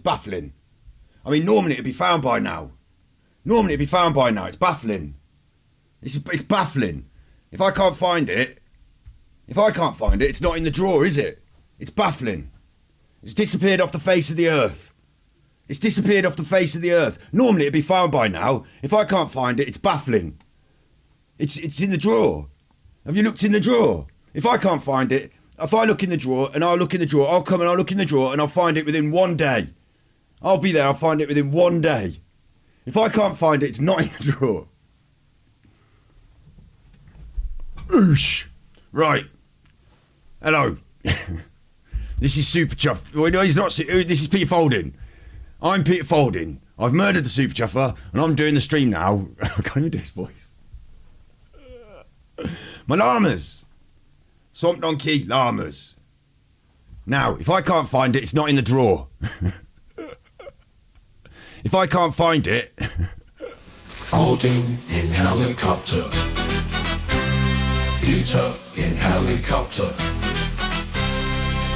It's baffling. I mean, normally it'd be found by now. It's baffling. It's baffling. If I can't find it, it's not in the drawer, is it? It's baffling. It's disappeared off the face of the earth. Normally it'd be found by now. If I can't find it, it's baffling. It's in the drawer. Have you looked in the drawer? If I can't find it, if I look in the drawer and I'll look in the drawer, I'll come and I'll look in the drawer and I'll find it within 1 day. I'll be there, I'll find it within 1 day. If I can't find it, it's not in the drawer. Oosh. Right. Hello. This is Super Chuff. Well, no, he's not. This is Peter Faulding. I'm Peter Faulding. I've murdered the Super Chuffer and I'm doing the stream now. I can't even do his voice. My llamas. Swamp Donkey llamas. Now, if I can't find it, it's not in the drawer. If I can't find it... Faulding in helicopter. Peter in helicopter.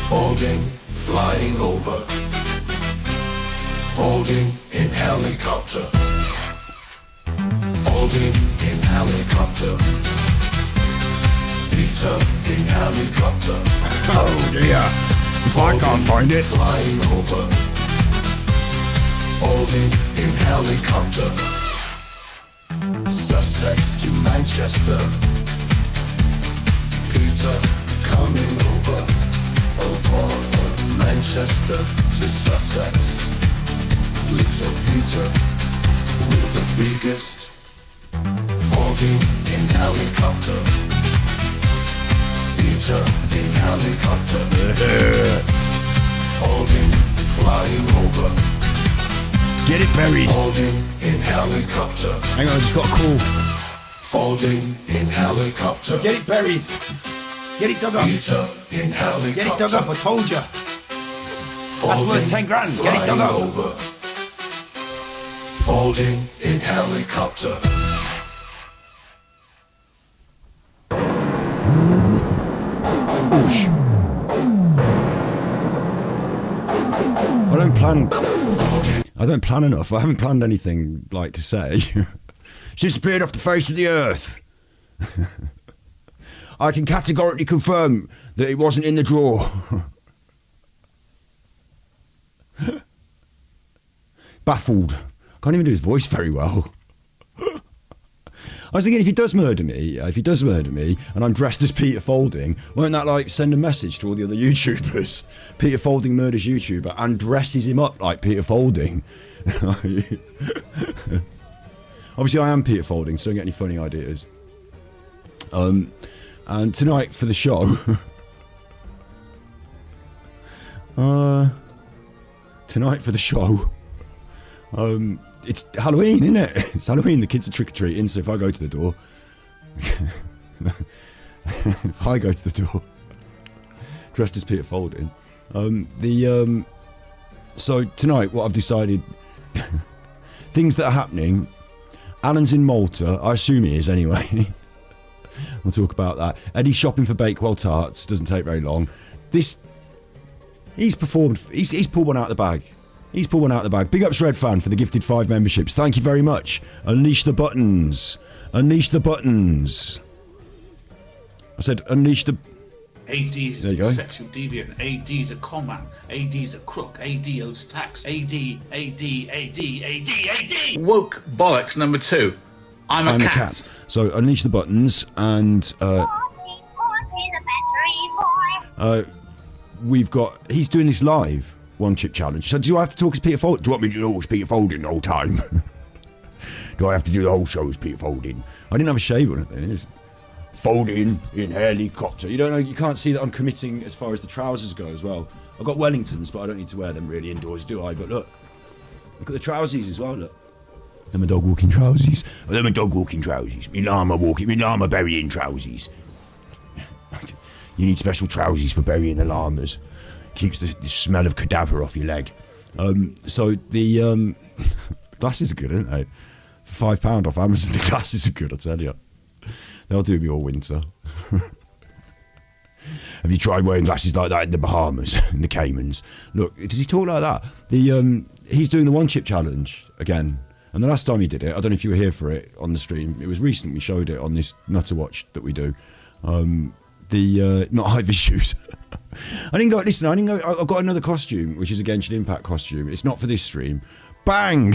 Faulding flying over. Faulding in helicopter. Faulding in helicopter. Peter in helicopter. Oh dear. If I can't find it... Flying over. Faulding in helicopter. Sussex to Manchester. Peter coming over. Manchester to Sussex. Little Peter with the biggest. Faulding in helicopter. Peter in helicopter. Faulding flying over. Get it buried. Faulding in helicopter. Hang on, I just got a call. Faulding in helicopter. Get it buried. Get it dug up. Peter in helicopter. Get it dug up, I told you. That's worth 10 grand. Get it dug up. Over. Faulding in helicopter. Oosh. I don't plan enough. I haven't planned anything like to say. She disappeared off the face of the earth. I can categorically confirm that it wasn't in the drawer. Baffled. Can't even do his voice very well. I was thinking, if he does murder me, and I'm dressed as Peter Faulding, won't that like send a message to all the other YouTubers? Peter Faulding murders YouTuber and dresses him up like Peter Faulding. Obviously, I am Peter Faulding, so don't get any funny ideas. And tonight for the show, it's Halloween, isn't it? It's Halloween. The kids are trick-or-treating, so if I go to the door... dressed as Peter Faulding... So tonight, what I've decided... things that are happening... Alan's in Malta. I assume he is, anyway. We'll talk about that. Eddie's shopping for Bakewell tarts. Doesn't take very long. He's performed... He's pulled one out of the bag. Big ups Red Fan for the gifted 5 memberships. Thank you very much. Unleash the buttons. I said unleash the... AD's sexual deviant. AD's a con man. AD's a crook. AD owes tax. AD. Woke bollocks number 2. I'm a cat. So unleash the buttons and... we've got... He's doing this live. One chip challenge. So do I have to talk as Peter Faulding? Do you want me to do as Peter Faulding the whole time? Do I have to do the whole show as Peter Faulding? I didn't have a shave on it then. It's Faulding in helicopter. You don't know. You can't see that I'm committing as far as the trousers go as well. I've got Wellingtons, but I don't need to wear them really indoors, do I? But look at the trousers as well. Look, them are dog walking trousers. Me llama burying trousers. You need special trousers for burying the llamas. Keeps the smell of cadaver off your leg. So the glasses are good, aren't they? For £5 off Amazon, the glasses are good, I tell you. They'll do me all winter. Have you tried wearing glasses like that in the Bahamas, in the Caymans? Look, does he talk like that? He's doing the one chip challenge again. And the last time he did it, I don't know if you were here for it on the stream. It was recent. We showed it on this Nutterwatch that we do. Not high vis shoes. I didn't go. Listen, I didn't go. I've got another costume, which is a Genshin Impact costume. It's not for this stream. Bang!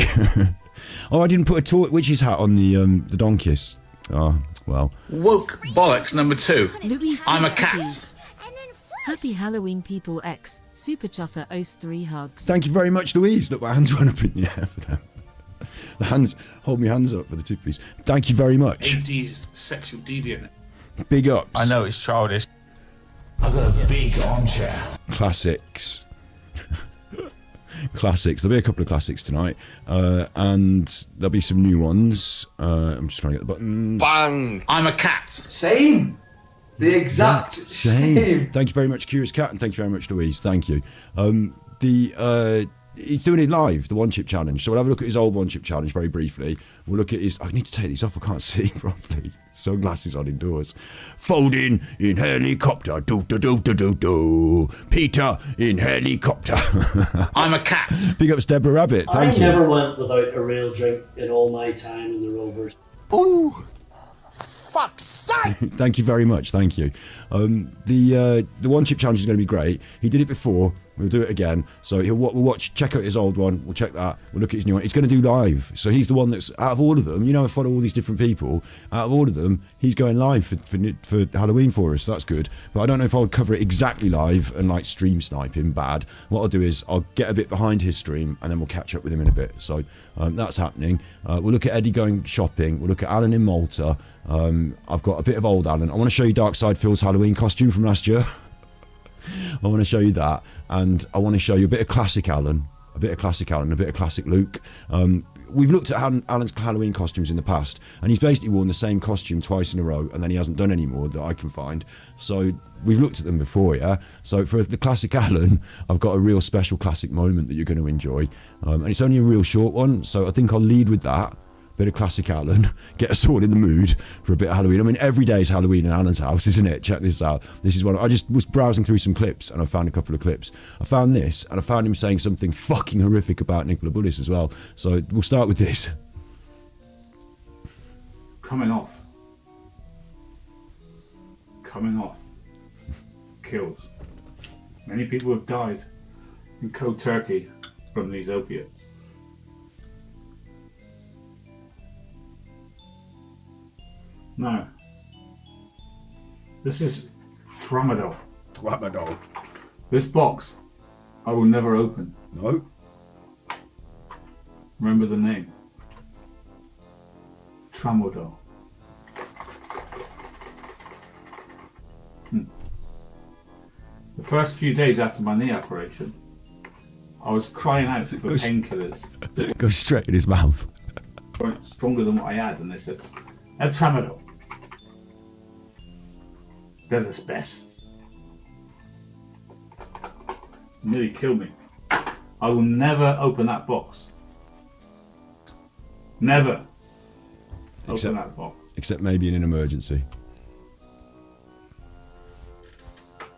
Oh, I didn't put a witch's hat on the Donkey's. Oh, well. Woke bollocks number 2. Louis I'm a Cookies. cat. Happy Halloween, people. X Super Chuffer owes 3 hugs. Thank you very much, Louise. Look, my hands went up in the air for them. The hands, hold my hands up for the tippies. Thank you very much. AD's sexual deviant. Big ups. I know it's childish. I've got a big armchair. Classics. Classics. There'll be a couple of classics tonight. And there'll be some new ones. I'm just trying to get the buttons. Bang! I'm a cat. Same. The exact same. Thank you very much, Curious Cat, and thank you very much, Louise. Thank you. He's doing it live, the one chip challenge. So we'll have a look at his old one chip challenge very briefly. We'll look at his. I need to take these off. I can't see properly. Sunglasses on indoors. Folding in helicopter. Do do do do do do. Peter in helicopter. I'm a cat. Big ups, Deborah Rabbit. Thank you. never went without a real drink in all my time in the Rovers. Ooh! Fuck's sake! Thank you very much. Thank you. The one chip challenge is going to be great. He did it before. We'll do it again. So we'll watch, check out his old one. We'll check that. We'll look at his new one. He's going to do live. So he's the one that's, out of all of them, I follow all these different people. Out of all of them, he's going live for Halloween for us. That's good. But I don't know if I'll cover it exactly live and like stream snipe him bad. What I'll do is I'll get a bit behind his stream and then we'll catch up with him in a bit. So that's happening. We'll look at Eddie going shopping. We'll look at Alan in Malta. I've got a bit of old Alan. I want to show you Darkside Phil's Halloween costume from last year. I want to show you that, and I want to show you a bit of classic Alan, a bit of classic Luke. We've looked at Alan's Halloween costumes in the past, and he's basically worn the same costume twice in a row, and then he hasn't done any more that I can find. So we've looked at them before, yeah? So for the classic Alan, I've got a real special classic moment that you're going to enjoy, and it's only a real short one, so I think I'll lead with that. Bit of classic Alan, get us all in the mood for a bit of Halloween. I mean, every day is Halloween in Alan's house, isn't it? Check this out. This is one. I just was browsing through some clips and I found a couple of clips. I found this and I found him saying something fucking horrific about Nicola Bullis as well. So we'll start with this. Coming off. Kills. Many people have died in cold turkey from these opiates. Now, this is tramadol. This box I will never open. No. Remember the name. Tramadol. The first few days after my knee operation, I was crying out for painkillers. Goes straight in his mouth. Weren't stronger than what I had, and they said, have tramadol. They're the best. Nearly killed me. I will never open that box. Never open that box. Except maybe in an emergency.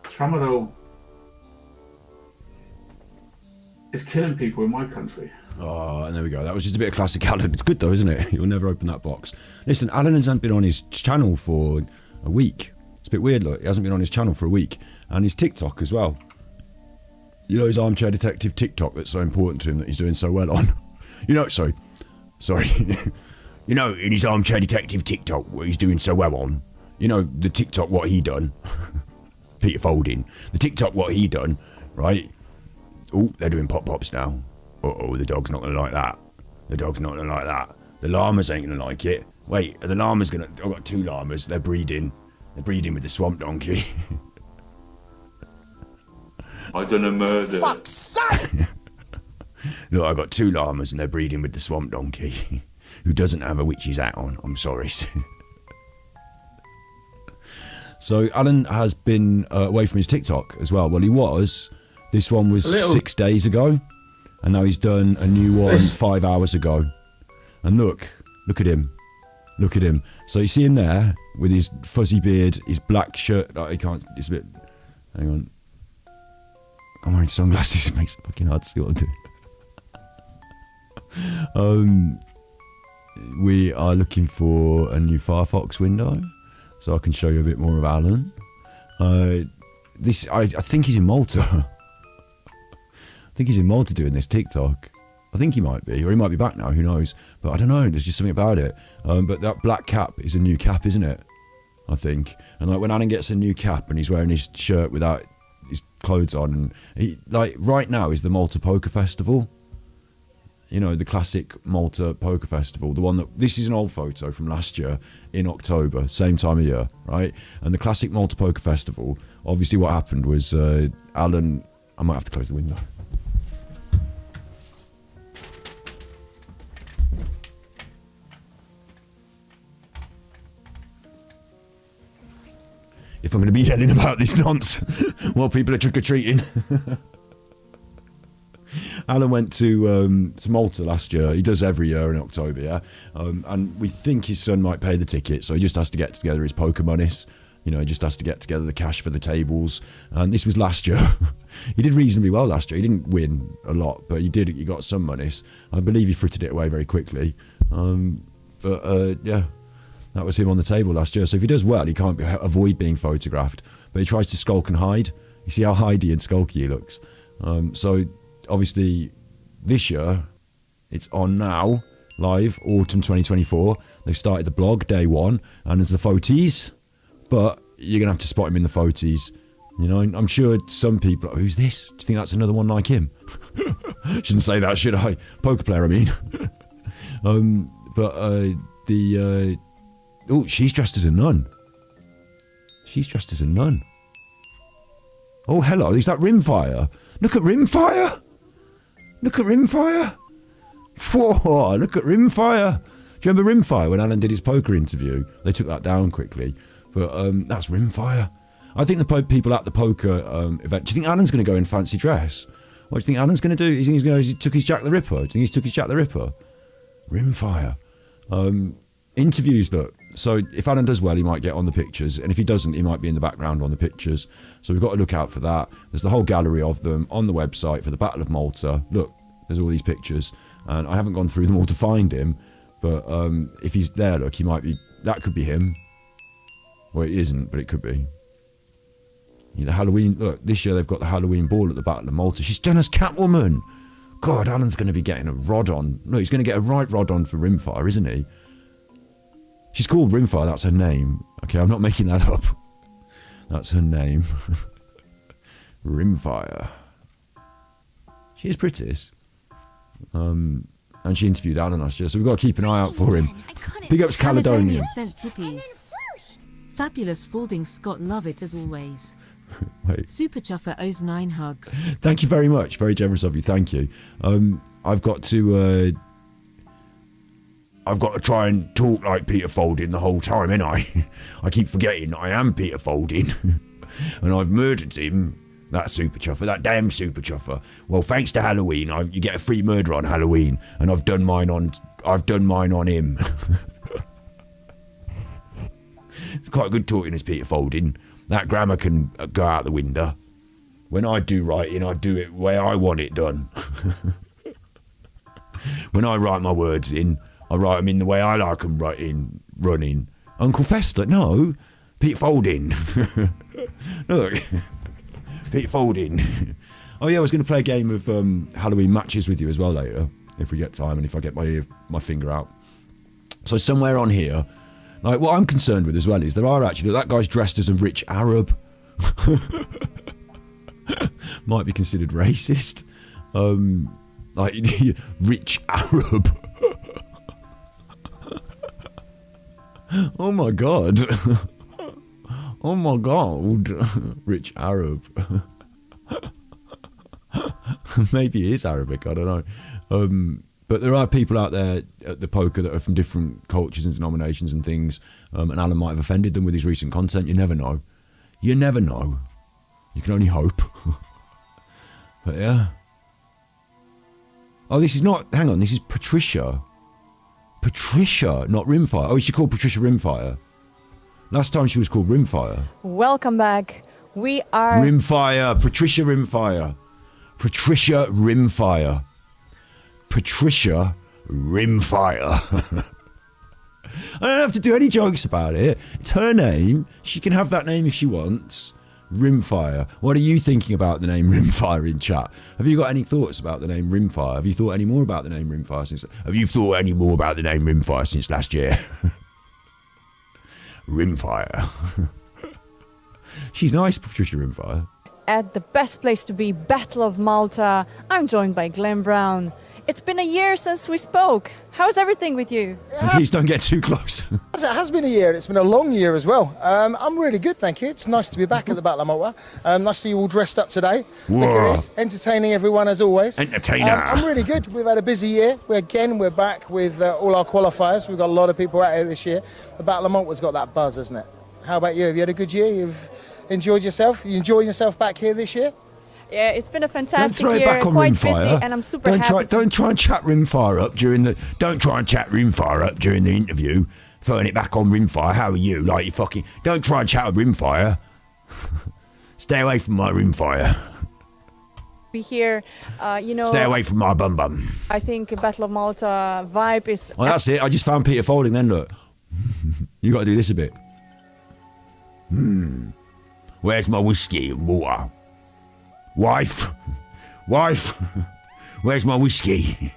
Tramadol is killing people in my country. Oh, and there we go. That was just a bit of classic Alan. It's good though, isn't it? You'll never open that box. Listen, Alan hasn't been on his channel for a week. It's a bit weird, look. He hasn't been on his channel for a week. And his TikTok as well. You know his Armchair Detective TikTok that's so important to him that he's doing so well on? Sorry. You know, in his Armchair Detective TikTok, what he's doing so well on? You know, the TikTok what he done? Peter Faulding. The TikTok what he done, right? Oh, they're doing pop-pops now. Uh-oh, the dog's not going to like that. The llamas ain't going to like it. Wait, are the llamas going to... I've got 2 llamas. They're breeding. They're breeding with the swamp donkey. I done a murder. Fuck's sake! Look, I've got 2 llamas and they're breeding with the swamp donkey. Who doesn't have a witch's hat on. I'm sorry. So Alan has been away from his TikTok as well. Well, he was. This one was 6 days ago. And now he's done a new one 5 hours ago. And look at him. So you see him there with his fuzzy beard, his black shirt. He can't. It's a bit. Hang on. I'm wearing sunglasses. It makes it fucking hard to see what I'm doing. We are looking for a new Firefox window, so I can show you a bit more of Alan. I think he's in Malta. I think he's in Malta doing this TikTok. I think he might be, or he might be back now, who knows. But I don't know, there's just something about it. But that black cap is a new cap, isn't it? I think. And like when Alan gets a new cap and he's wearing his shirt without his clothes on, and he, like right now is the Malta Poker Festival. You know, the classic Malta Poker Festival, the one that, this is an old photo from last year in October, same time of year, right? And the classic Malta Poker Festival, obviously what happened was Alan, I might have to close the window. If I'm going to be yelling about this nonsense while people are trick-or-treating. Alan went to Malta last year. He does every year in October, yeah? And we think his son might pay the ticket, so he just has to get together his poker monies. You know, he just has to get together the cash for the tables. And this was last year. He did reasonably well last year. He didn't win a lot, but he got some monies. I believe he frittered it away very quickly. Yeah, that was him on the table last year. So if he does well, he can't avoid being photographed. But he tries to skulk and hide. You see how hidey and skulky he looks. So obviously this year, it's on now, live, autumn 2024. They've started the blog, day one, and there's the photies. But you're going to have to spot him in the photies. You know, I'm sure some people, who's this? Do you think that's another one like him? Shouldn't say that, should I? Poker player, I mean. Oh, she's dressed as a nun. She's dressed as a nun. Oh, hello, is that Rimfire? Look at Rimfire. Look at Rimfire. Whoa, look at Rimfire. Do you remember Rimfire when Alan did his poker interview? They took that down quickly. But that's Rimfire. I think the people at the poker event, do you think Alan's going to go in fancy dress? What do you think Alan's going to do? You think he's going to, he took his Jack the Ripper? Do you think he's took his Jack the Ripper? Rimfire. Interviews, look. So if Alan does well, he might get on the pictures. And if he doesn't, he might be in the background on the pictures. So we've got to look out for that. There's the whole gallery of them on the website for the Battle of Malta. Look, there's all these pictures. And I haven't gone through them all to find him. But if he's there, look, he might be, that could be him. Well, it isn't, but it could be. You know, Halloween, look, this year they've got the Halloween ball at the Battle of Malta. She's done as Catwoman. God, Alan's going to be getting a rod on. No, he's going to get a right rod on for Rimfire, isn't he? She's called Rimfire, that's her name. Okay, I'm not making that up. That's her name. Rimfire. She is prettiest. And she interviewed Alan last year, so we've got to keep an eye out for him. Big ups Caledonia. Sent tippies. Fabulous Faulding Scott, love it as always. Wait. Super Chuffer owes 9 hugs. Thank you very much. Very generous of you. Thank you. I've got to try and talk like Peter Faulding the whole time, ain't I? I keep forgetting I am Peter Faulding. And I've murdered him. That super chuffer, that damn super chuffer. Well, thanks to Halloween, you get a free murder on Halloween, and I've done mine on him. It's quite good talking as Peter Faulding. That grammar can go out the window. When I do writing, I do it the way I want it done. When I write my words in, I write them in the way I like them running. Uncle Fester, no. Peter Faulding. Look. Peter Faulding. Oh yeah, I was going to play a game of Halloween matches with you as well later, if we get time and if I get my finger out. So somewhere on here, like what I'm concerned with as well is there are actually, that guy's dressed as a rich Arab. Might be considered racist. Like rich Arab. Oh my god. Oh my god. Rich Arab. Maybe he is Arabic, I don't know. But there are people out there at the poker that are from different cultures and denominations and things, and Alan might have offended them with his recent content. You never know. You never know. You can only hope. But yeah. Oh, this is not, hang on, this is Patricia. Patricia, not Rimfire. Oh, is she called Patricia Rimfire? Last time she was called Rimfire. Welcome back. We are... Rimfire. Patricia Rimfire. Patricia Rimfire. Patricia Rimfire. I don't have to do any jokes about it. It's her name. She can have that name if she wants. Rimfire. What are you thinking about the name Rimfire in chat? Have you got any thoughts about the name Rimfire? Have you thought any more about the name Rimfire since... Have you thought any more about the name Rimfire since last year? Rimfire. She's nice, Patricia Rimfire. At the best place to be, Battle of Malta. I'm joined by Glenn Brown. It's been a year since we spoke. How's everything with you? And please don't get too close. It has been a year. It's been a long year as well. I'm really good, thank you. It's nice to be back at the Battle of Malta. Nice to see you all dressed up today. Whoa. Look at this. Entertaining everyone as always. Entertainer. I'm really good. We've had a busy year. We're back with all our qualifiers. We've got a lot of people out here this year. The Battle of Malta's got that buzz, hasn't it? How about you? Have you had a good year? You've enjoyed yourself? You enjoying yourself back here this year? Yeah, it's been a fantastic Don't throw year. it back on Quite Rimfire. busy, and I'm super happy. Don't try and chat Rimfire up during the. Don't try and chat Rimfire up during the interview. Throwing it back on Rimfire. How are you? Like you fucking. Don't try and chat with Rimfire. Stay away from my Rimfire. Be here, Stay away from my bum bum. I think Battle of Malta vibe is... Well, that's it. I just found Peter Faulding then, look. You got to do this a bit. Where's my whiskey and water? Wife, where's my whiskey?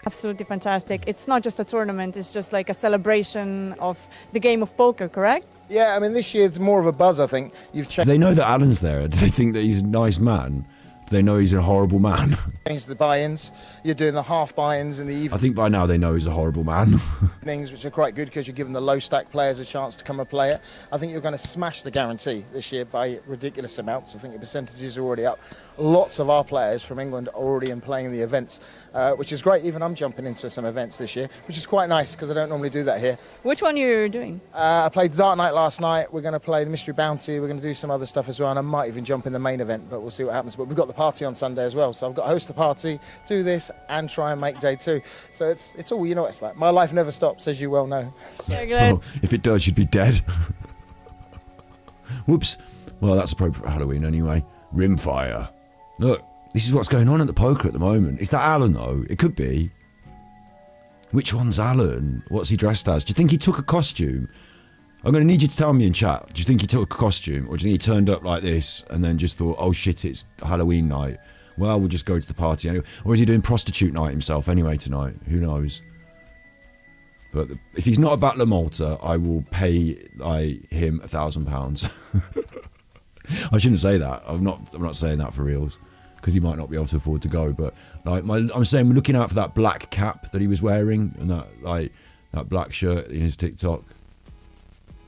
Absolutely fantastic. It's not just a tournament, it's just like a celebration of the game of poker, correct? Yeah, I mean, this year it's more of a buzz, I think. You've Do they know that Alan's there? Do they think that he's a nice man? Do they know he's a horrible man? changed the buy-ins. You're doing the half buy-ins in the I think by now they know he's a horrible man. evenings, which are quite good because you're giving the low-stack players a chance to come and play it. I think you're going to smash the guarantee this year by ridiculous amounts. I think your percentages are already up. Lots of our players from England are already in playing the events, which is great. Even I'm jumping into some events this year, which is quite nice because I don't normally do that here. Which one you're doing? I played Dark Knight last night. We're going to play the Mystery Bounty. We're going to do some other stuff as well, and I might even jump in the main event, but we'll see what happens. But we've got the party on Sunday as well, so I've got to host the party, do this, and try and make day two. So it's all, you know what it's like. My life never stops, as you well know. So. Oh, if it does, you'd be dead. Whoops. Well, that's appropriate for Halloween anyway. Rimfire. Look, this is what's going on at the poker at the moment. Is that Alan, though? It could be. Which one's Alan? What's he dressed as? Do you think he took a costume? I'm going to need you to tell me in chat. Do you think he took a costume? Or do you think he turned up like this and then just thought, oh shit, it's Halloween night. Well, we'll just go to the party anyway. Or is he doing prostitute night himself anyway tonight? Who knows? But if he's not a Battle of Malta, I will pay him £1,000. I shouldn't say that. I'm not saying that for reals, because he might not be able to afford to go. But I'm saying we're looking out for that black cap that he was wearing and that black shirt in his TikTok.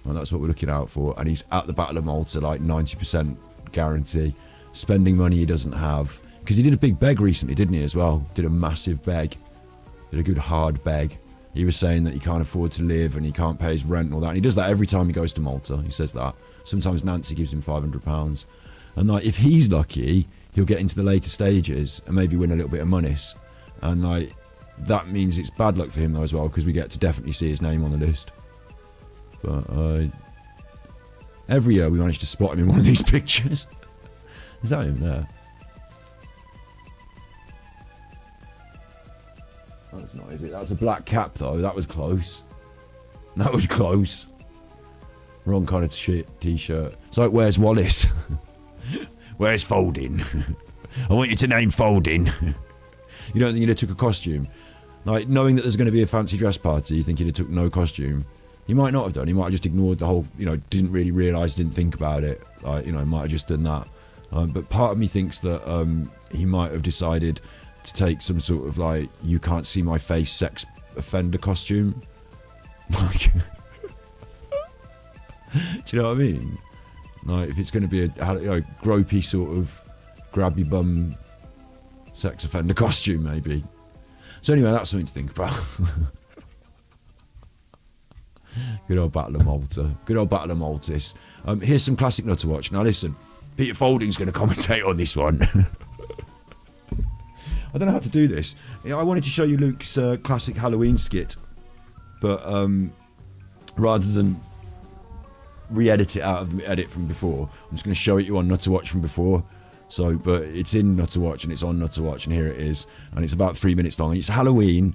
And that's what we're looking out for. And he's at the Battle of Malta, 90% guarantee, spending money he doesn't have. Because he did a big beg recently, didn't he, as well? Did a massive beg. Did a good hard beg. He was saying that he can't afford to live and he can't pay his rent and all that. And he does that every time he goes to Malta. He says that. Sometimes Nancy gives him £500. And if he's lucky, he'll get into the later stages and maybe win a little bit of monies. And that means it's bad luck for him though as well, because we get to definitely see his name on the list. But every year we manage to spot him in one of these pictures. Is that him there? That's not, is it? That's a black cap though. That was close. That was close. Wrong kind of t-shirt. It's like, where's Wallace? Where's Faulding? I want you to name Faulding. You don't think he'd have took a costume? Knowing that there's going to be a fancy dress party, you think he'd have took no costume? He might not have done. He might have just ignored the whole, didn't really realise, didn't think about it. Might have just done that. But part of me thinks that he might have decided to take some sort of you can't see my face sex offender costume. Do you know what I mean? If it's going to be a gropey sort of grab your bum sex offender costume, maybe. So anyway, that's something to think about. Good old Battle of Malta. Good old Battle of Maltis. Here's some classic nutter watch. Now listen, Peter Faulding's going to commentate on this one. I don't know how to do this. I wanted to show you Luke's classic Halloween skit, but rather than re-edit it out of the edit from before. I'm just going to show it you on Not to Watch from before. So, but it's in Not to Watch and it's on Not to Watch, and here it is. And it's about 3 minutes long. It's Halloween.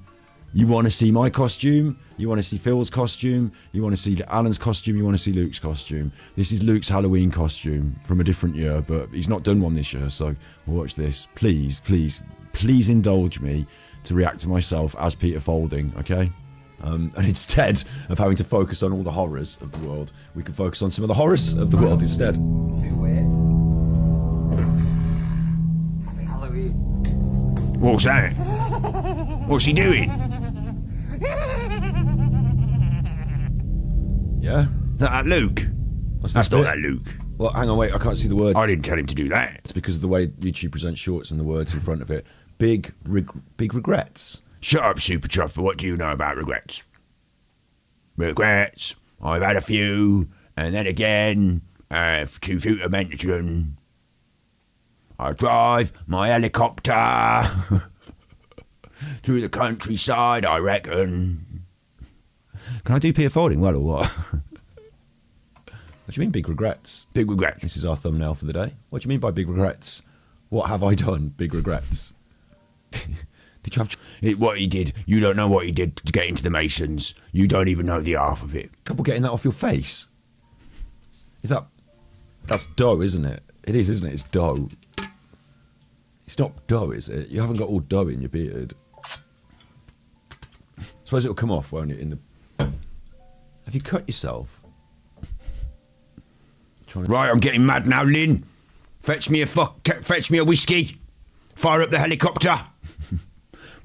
You want to see my costume? You want to see Phil's costume? You want to see Alan's costume? You want to see Luke's costume? This is Luke's Halloween costume from a different year, but he's not done one this year, so we'll watch this. Please, please, please indulge me to react to myself as Peter Faulding, okay? And instead of having to focus on all the horrors of the world, we can focus on some of the horrors of the world instead. Too weird. Happy Halloween. What's that? What's he doing? Yeah? Is that Luke? That's not that Luke. Well, hang on, wait, I can't see the word. I didn't tell him to do that. It's because of the way YouTube presents shorts and the words in front of it. Big regrets. Shut up, Super Chuffer. What do you know about regrets? Regrets. I've had a few, and then again, to shoot a mention, I drive my helicopter through the countryside, I reckon. Can I do Peter Faulding well or what? What do you mean big regrets? Big regrets. This is our thumbnail for the day. What do you mean by big regrets? What have I done? Big regrets. Did you have what he did? You don't know what he did to get into the Masons. You don't even know the half of it. Trouble getting that off your face. That's dough, isn't it? It is, isn't it? It's dough. It's not dough, is it? You haven't got all dough in your beard. Suppose it'll come off, won't it? Have you cut yourself? Right, I'm getting mad now, Lynn. Fetch me a whiskey. Fire up the helicopter.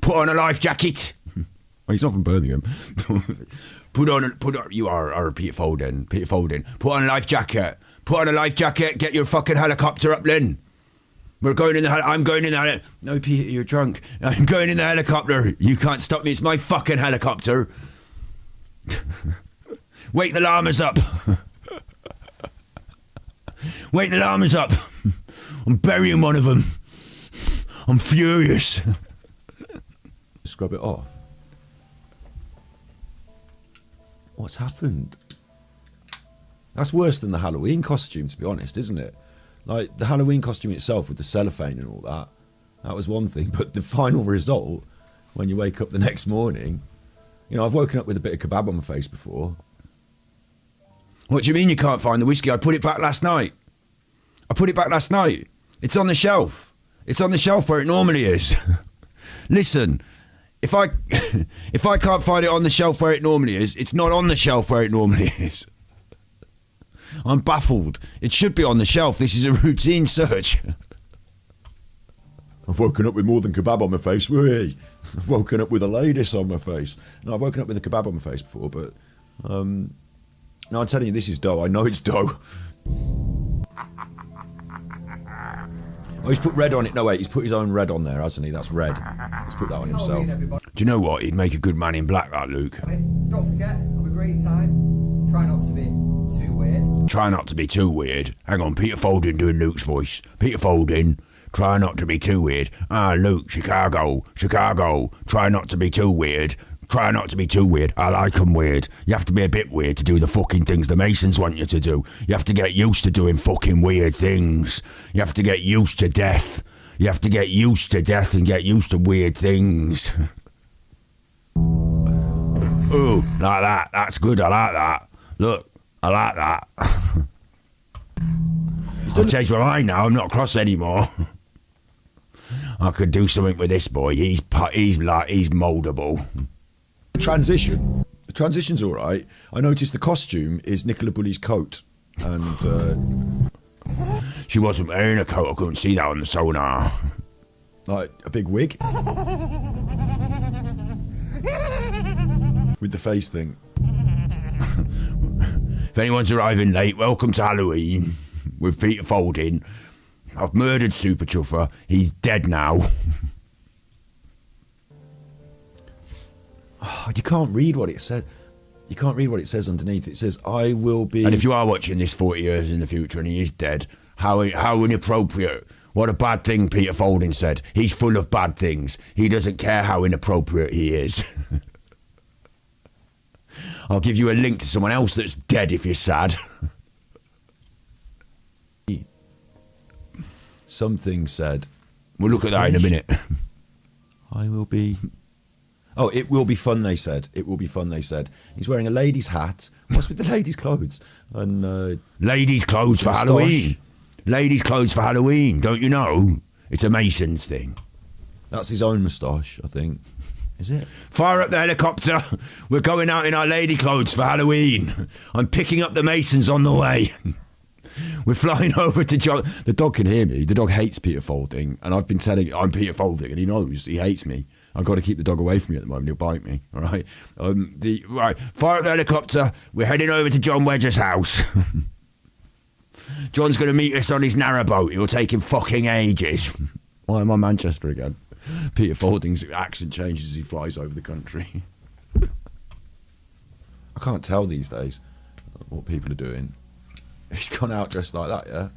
Put on a life jacket. Oh, he's not from Birmingham. Put on. You are Peter Faulding. Peter Faulding. Put on a life jacket. Put on a life jacket. Get your fucking helicopter up, Lynn. We're going in the. I'm going in the. No, Peter, you're drunk. I'm going in the helicopter. You can't stop me. It's my fucking helicopter. Wake the llamas up. Wake the llamas up. I'm burying one of them. I'm furious. Scrub it off. What's happened? That's worse than the Halloween costume, to be honest, isn't it? Like, the Halloween costume itself with the cellophane and all that, that was one thing. But the final result, when you wake up the next morning, you know, I've woken up with a bit of kebab on my face before. What do you mean you can't find the whiskey? I put it back last night. It's on the shelf. It's on the shelf where it normally is. Listen, if I can't find it on the shelf where it normally is, it's not on the shelf where it normally is. I'm baffled. It should be on the shelf. This is a routine search. I've woken up with more than kebab on my face. Whee! I've woken up with a ladies on my face. No, I've woken up with a kebab on my face before, but no, I'm telling you, this is dough. I know it's dough. Oh, he's put red on it. No, wait, he's put his own red on there, hasn't he? That's red. He's put that on himself. Do you know what? He'd make a good man in black, that Luke. Don't forget, have a great time. Try not to be too weird. Try not to be too weird. Hang on, Peter Faulding doing Luke's voice. Peter Faulding, try not to be too weird. Ah, Luke, Chicago. Try not to be too weird. Try not to be too weird. I like 'em weird. You have to be a bit weird to do the fucking things the Masons want you to do. You have to get used to doing fucking weird things. You have to get used to death. You have to get used to death and get used to weird things. Ooh, like that. That's good. I like that. Look, I like that. I've changed my mind now. I'm not cross anymore. I could do something with this boy. He's mouldable. The transition's all right. I noticed the costume is Nicola Bulley's coat, and she wasn't wearing a coat. I couldn't see that on the sonar. Like a big wig with the face thing. If anyone's arriving late, welcome to Halloween with Peter Faulding. I've murdered Super Chuffer. He's dead now. Oh, you can't read what it says. You can't read what it says underneath. It says, I will be... And if you are watching this 40 years in the future and he is dead, how inappropriate. What a bad thing Peter Faulding said. He's full of bad things. He doesn't care how inappropriate he is. I'll give you a link to someone else that's dead if you're sad. something said, we'll look at that in a minute. I will be... Oh, it will be fun, they said. It will be fun, they said. He's wearing a lady's hat. What's with the ladies' clothes? And ladies' clothes for Halloween. Ladies' clothes for Halloween, don't you know? It's a Mason's thing. That's his own moustache, I think. Is it? Fire up the helicopter. We're going out in our lady clothes for Halloween. I'm picking up the Masons on the way. We're flying over to John. The dog can hear me. The dog hates Peter Faulding, and I've been telling I'm Peter Faulding, and he knows he hates me. I've got to keep the dog away from me at the moment. He'll bite me. All right. Right. Fire up the helicopter. We're heading over to John Wedger's house. John's going to meet us on his narrowboat. It'll take him fucking ages. Why am I Manchester again? Peter Faulding's accent changes as he flies over the country. I can't tell these days what people are doing. He's gone out dressed like that, yeah?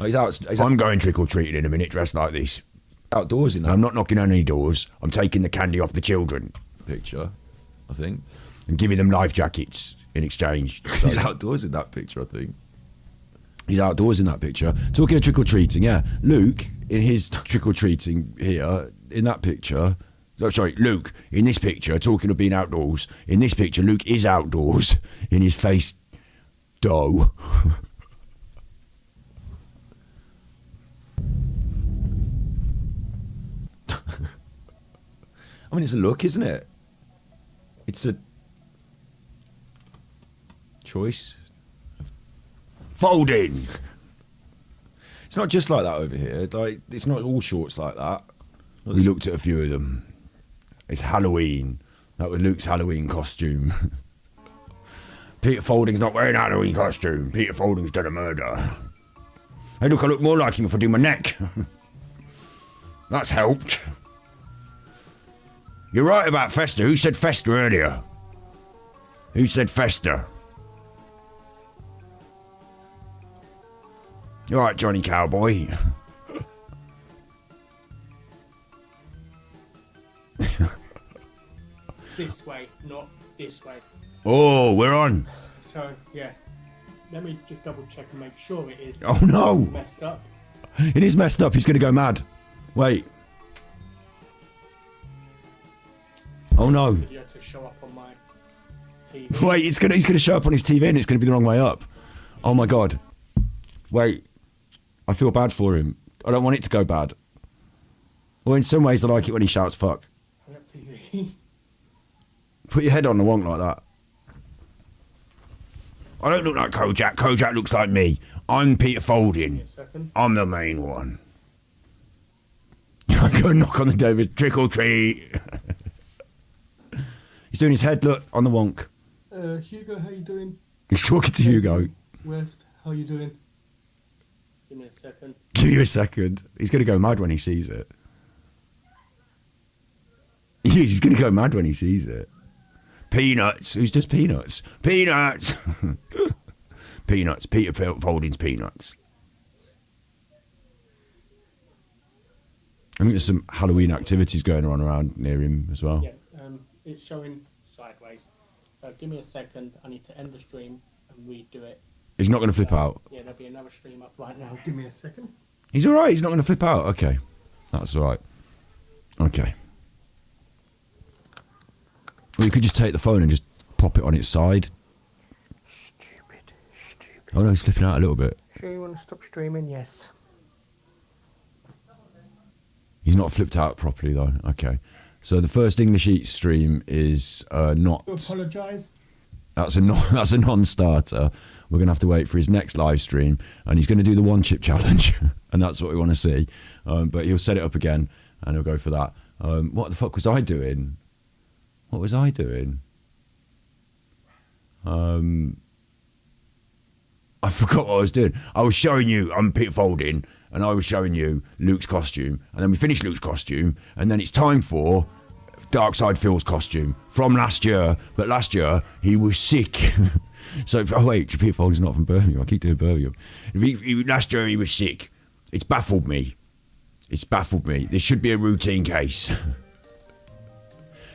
He's out. I'm going trick-or-treating in a minute dressed like this. Outdoors in that. I'm not knocking on any doors. I'm taking the candy off the children. Picture, I think. And giving them life jackets in exchange. So he's outdoors in that picture, I think. He's outdoors in that picture. Talking of trick-or-treating, yeah. Luke, in his trick-or-treating here, in that picture... Oh, sorry, Luke, in this picture, talking of being outdoors, in this picture, Luke is outdoors in his face dough. I mean, it's a look, isn't it? It's a choice. Folding. It's not just like that over here. Like, it's not all shorts like that. We looked at a few of them. It's Halloween. That was Luke's Halloween costume. Peter Faulding's not wearing a Halloween costume. Peter Faulding's done a murder. Hey, look, I look more like him if I do my neck. That's helped. You're right about Fester. Who said Fester earlier? Who said Fester? You're right, Johnny Cowboy. This way, not this way. Oh, we're on. So, yeah. Let me just double check and make sure it is Oh, no. messed up. It is messed up. He's going to go mad. Wait. Oh, no. Video to show up on my TV. Wait, he's going to show up on his TV and it's going to be the wrong way up. Oh, my God. Wait. I feel bad for him. I don't want it to go bad. Well, in some ways, I like it when he shouts fuck. Hurry up, TV. Put your head on the wonk like that. I don't look like Kojak. Kojak looks like me. I'm Peter Faulding. I'm the main one. I go and knock on the door with trick or treat. He's doing his head, look, on the wonk. Hugo, how you doing? He's talking to Hugo. West, how you doing? Give me a second. Give you a second. He's going to go mad when he sees it. He's going to go mad when he sees it. Peanuts. Who's just Peanuts? Peanuts. Peanuts. Peter Faulding's Peanuts. I think there's some Halloween activities going on around near him as well. Yeah, it's showing sideways. So give me a second. I need to end the stream and redo it. He's not going to flip out. Yeah, there'll be another stream up right now. Give me a second. He's all right. He's not going to flip out. Okay. That's all right. Okay. Or you could just take the phone and just pop it on its side. Stupid. Oh no, he's flipping out a little bit. Sure you want to stop streaming? Yes. He's not flipped out properly though. Okay. So the first English Eats stream is not... I apologise. That's a non-starter. We're going to have to wait for his next live stream, and he's going to do the one chip challenge, and that's what we want to see. But he'll set it up again, and he'll go for that. What the fuck was I doing? What was I doing? I forgot what I was doing. I was showing you I'm Peter Faulding, and I was showing you Luke's costume, and then we finished Luke's costume, and then it's time for Darkside Phil's costume from last year, but last year he was sick. So, oh wait, Peter Faulding's not from Birmingham. I keep doing Birmingham. Last year he was sick. It's baffled me. It's baffled me. This should be a routine case.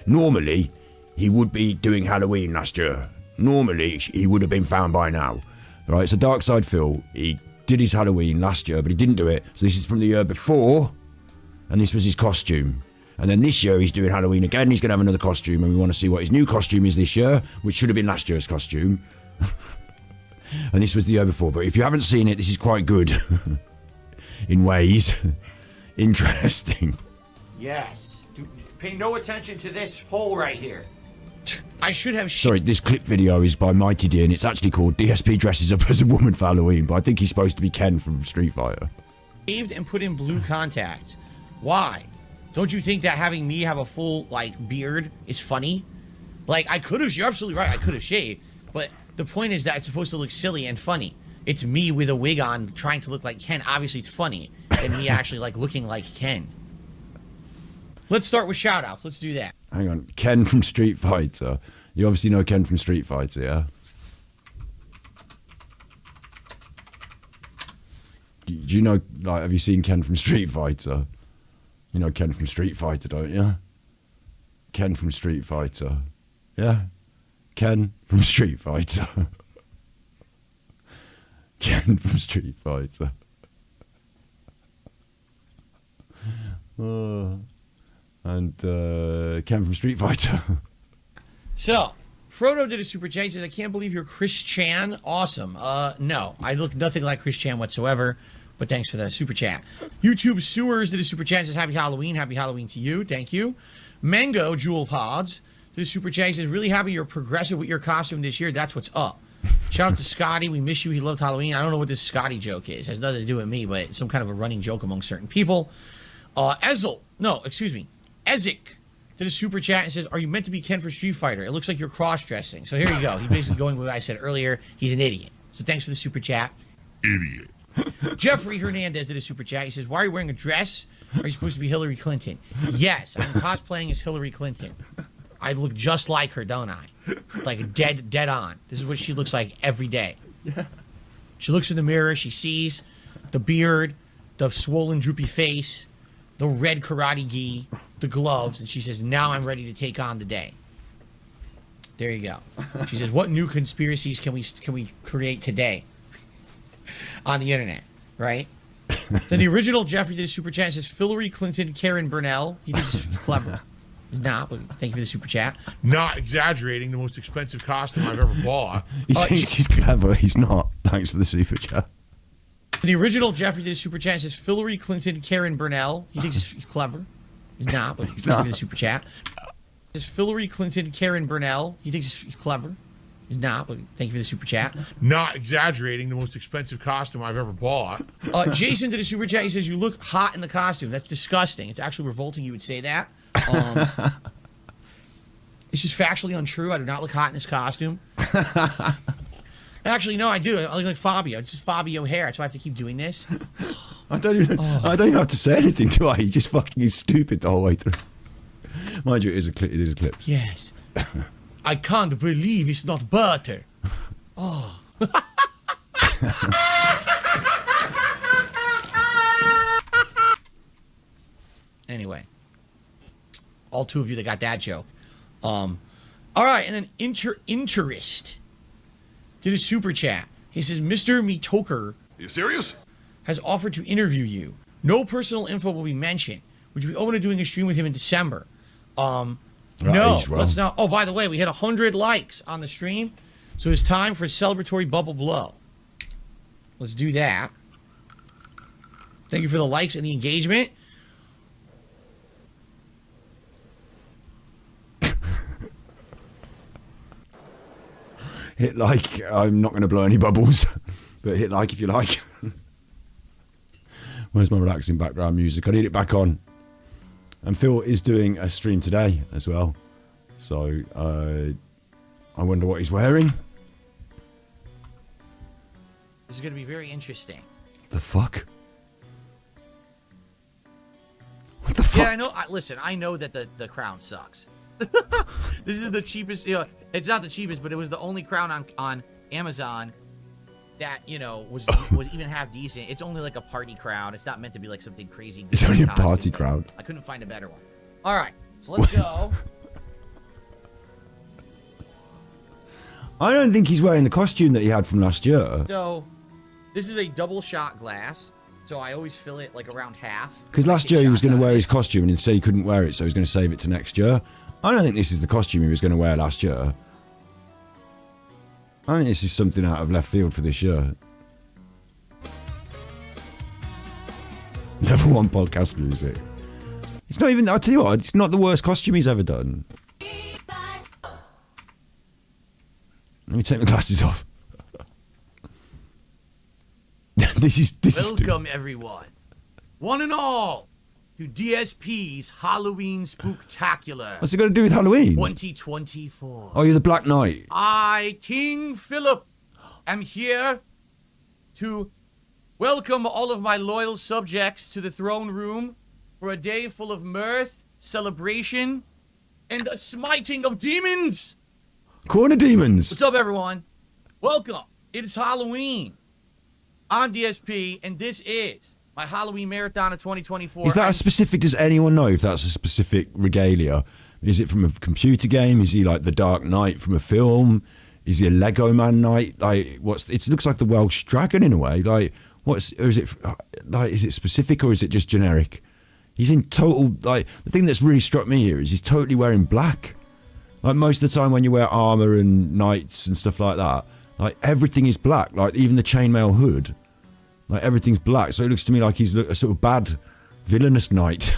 Normally, he would be doing Halloween last year. Normally, he would have been found by now. Right, so Darkside Phil, he did his Halloween last year, but he didn't do it. So this is from the year before, and this was his costume. And then this year he's doing Halloween again. He's going to have another costume, and we want to see what his new costume is this year, which should have been last year's costume. And this was the year before. But if you haven't seen it, this is quite good in ways. Interesting. Yes. Pay no attention to this hole right here. I should have. Sorry, this clip video is by Mighty D, and it's actually called DSP Dresses Up as a Woman for Halloween, but I think he's supposed to be Ken from Street Fighter. Shaved and put in blue contacts. Why? Don't you think that having me have a full, like, beard is funny? Like, I could have, you're absolutely right, I could have shaved, but the point is that it's supposed to look silly and funny. It's me with a wig on trying to look like Ken. Obviously, it's funny, and me actually, like, looking like Ken. Let's start with shout-outs. Let's do that. Hang on. Ken from Street Fighter. You obviously know Ken from Street Fighter, yeah? Do you know, like, have you seen Ken from Street Fighter? You know Ken from Street Fighter, don't you? Ken from Street Fighter. Yeah? Ken from Street Fighter. Ken from Street Fighter. And Ken from Street Fighter. So, Frodo did a super chat. He says, I can't believe you're Chris Chan. Awesome. No, I look nothing like Chris Chan whatsoever. But thanks for the super chat. YouTube Sewers did a super chat. Says, Happy Halloween. Happy Halloween to you. Thank you. Mango Jewel Pods did a super chat. He says, really happy you're progressive with your costume this year. That's what's up. Shout out to Scotty. We miss you. He loved Halloween. I don't know what this Scotty joke is. It has nothing to do with me, but it's some kind of a running joke among certain people. Ezik did a super chat and says, are you meant to be Ken for Street Fighter? It looks like you're cross-dressing. So here you go. He's basically going with what I said earlier. He's an idiot. So thanks for the super chat. Idiot. Jeffrey Hernandez did a super chat. He says, why are you wearing a dress? Are you supposed to be Hillary Clinton? Yes, I'm cosplaying as Hillary Clinton. I look just like her, don't I? Like dead on. This is what she looks like every day. Yeah. She looks in the mirror. She sees the beard, the swollen, droopy face, the red karate gi, the gloves, and she says, now I'm ready to take on the day. There you go. She says, what new conspiracies can we create today on the internet, right? Then the original Jeffrey did a super chat and says, Hillary Clinton, Karen Burnell. He did clever. He's not, but thank you for the super chat. Not exaggerating, the most expensive costume I've ever bought. He thinks he's clever. He's not. Thanks for the super chat. The original Jeffrey did a super chat and says, Hillary Clinton, Karen Burnell. He thinks he's clever. He's not, but thank you for the super chat. Says Hillary Clinton, Karen Burnell. He thinks he's clever. He's not, but thank you for the super chat. Not exaggerating, the most expensive costume I've ever bought. Jason did a super chat. He says, you look hot in the costume. That's disgusting. It's actually revolting you would say that. It's just factually untrue. I do not look hot in this costume. Actually, no, I do. I look like Fabio. It's just Fabio hair. That's why I have to keep doing this. I don't even have to say anything, do I? He just fucking is stupid the whole way through. Mind you, it is clips. Yes. I can't believe it's not butter. Oh. Anyway. All two of you that got that joke. All right, and then Interest did a super chat. He says, Mr. Metoker. You serious? Has offered to interview you. No personal info will be mentioned. Would you be open to doing a stream with him in December? No, let's not. Oh, by the way, we hit 100 likes on the stream, so it's time for a celebratory bubble blow. Let's do that. Thank you for the likes and the engagement. Hit like. I'm not going to blow any bubbles, but hit like if you like. Where's my relaxing background music? I need it back on. And Phil is doing a stream today as well. So I wonder what he's wearing. This is going to be very interesting. The fuck? What the fuck? Yeah, I know. Listen, I know that the crown sucks. This is the cheapest. You know, it's not the cheapest, but it was the only crown on Amazon that, you know, was even half decent. It's only like a party crown. It's not meant to be like something crazy. It's only a party crown. I couldn't find a better one. All right, so let's go. I don't think he's wearing the costume that he had from last year. So This is a double shot glass, so I always fill it like around half. Because last year he was going to wear his costume and instead he couldn't wear it, so he's going to save it to next year. I don't think this is the costume he was going to wear last year. I think this is something out of left field for this year. Level 1 podcast music. It's not even, I'll tell you what, it's not the worst costume he's ever done. Let me take my glasses off. This is Welcome, everyone. One and all, to DSP's Halloween Spooktacular. What's it got to do with Halloween? 2024. Oh, you're the Black Knight. I, King Phillip, am here to welcome all of my loyal subjects to the throne room for a day full of mirth, celebration, and the smiting of demons. Corner demons. What's up, everyone? Welcome. It is Halloween. I'm DSP, and this is my Halloween marathon of 2024. Is that a specific? Does anyone know if that's a specific regalia? Is it from a computer game? Is he like the Dark Knight from a film? Is he a Lego Man Knight? Like, it looks like the Welsh dragon in a way. Like, or is it like? Is it specific or is it just generic? He's in total, like, the thing that's really struck me here is he's totally wearing black. Like, most of the time when you wear armor and knights and stuff like that, like, everything is black. Like, even the chainmail hood, like, everything's black. So it looks to me like he's a sort of bad, villainous knight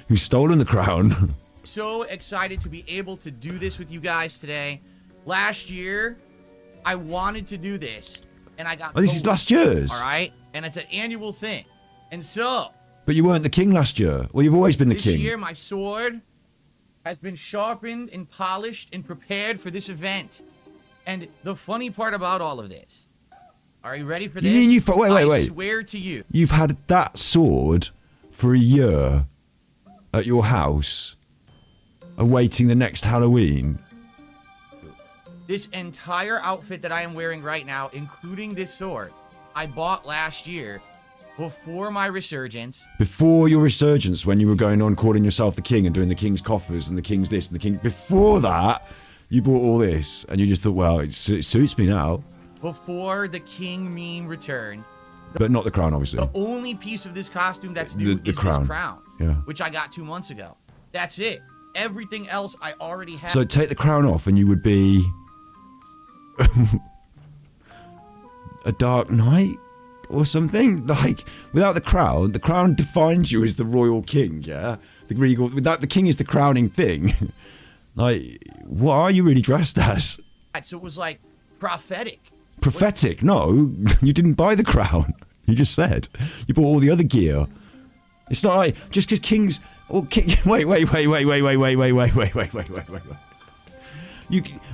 who's stolen the crown. So excited to be able to do this with you guys today. Last year, I wanted to do this, and I got Oh, this is last year's. all right? And it's an annual thing. And so... But you weren't the king last year. Well, you've always been the king. This year, my sword has been sharpened and polished and prepared for this event. And the funny part about all of this, are you ready for this? You mean wait. I swear to you. You've had that sword for a year at your house, awaiting the next Halloween. This entire outfit that I am wearing right now, including this sword, I bought last year before my resurgence. Before your resurgence, when you were going on calling yourself the king and doing the king's coffers and the king's this and the king... Before that, you bought all this and you just thought, well, it suits me now. Before the king meme returned. But not the crown, obviously. The only piece of this costume that's new The is crown. this crown, Yeah. which I got 2 months ago. That's it. Everything else I already have. So take the crown off and you would be... a Dark Knight? Or something like, without the crown defines you as the royal king, yeah. The regal. Without the king is the crowning thing. Like, what are you really dressed as? So it was like prophetic. Prophetic? No, you didn't buy the crown. You just said you bought all the other gear. It's not like just because kings. Or king. Wait.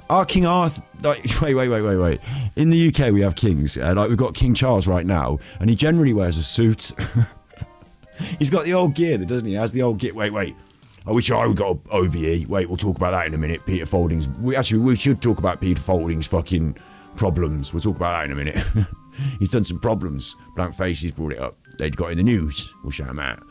Our King Arthur, like, wait. In the UK, we have kings. Like, we've got King Charles right now, and he generally wears a suit. He's got the old gear, doesn't he? He has the old gear. Wait. I wish I would got OBE. Wait, we'll talk about that in a minute. Peter Faulding's. We should talk about Peter Faulding's fucking problems. We'll talk about that in a minute. He's done some problems. Blank Faces brought it up. They'd got in the news. We'll shout him out.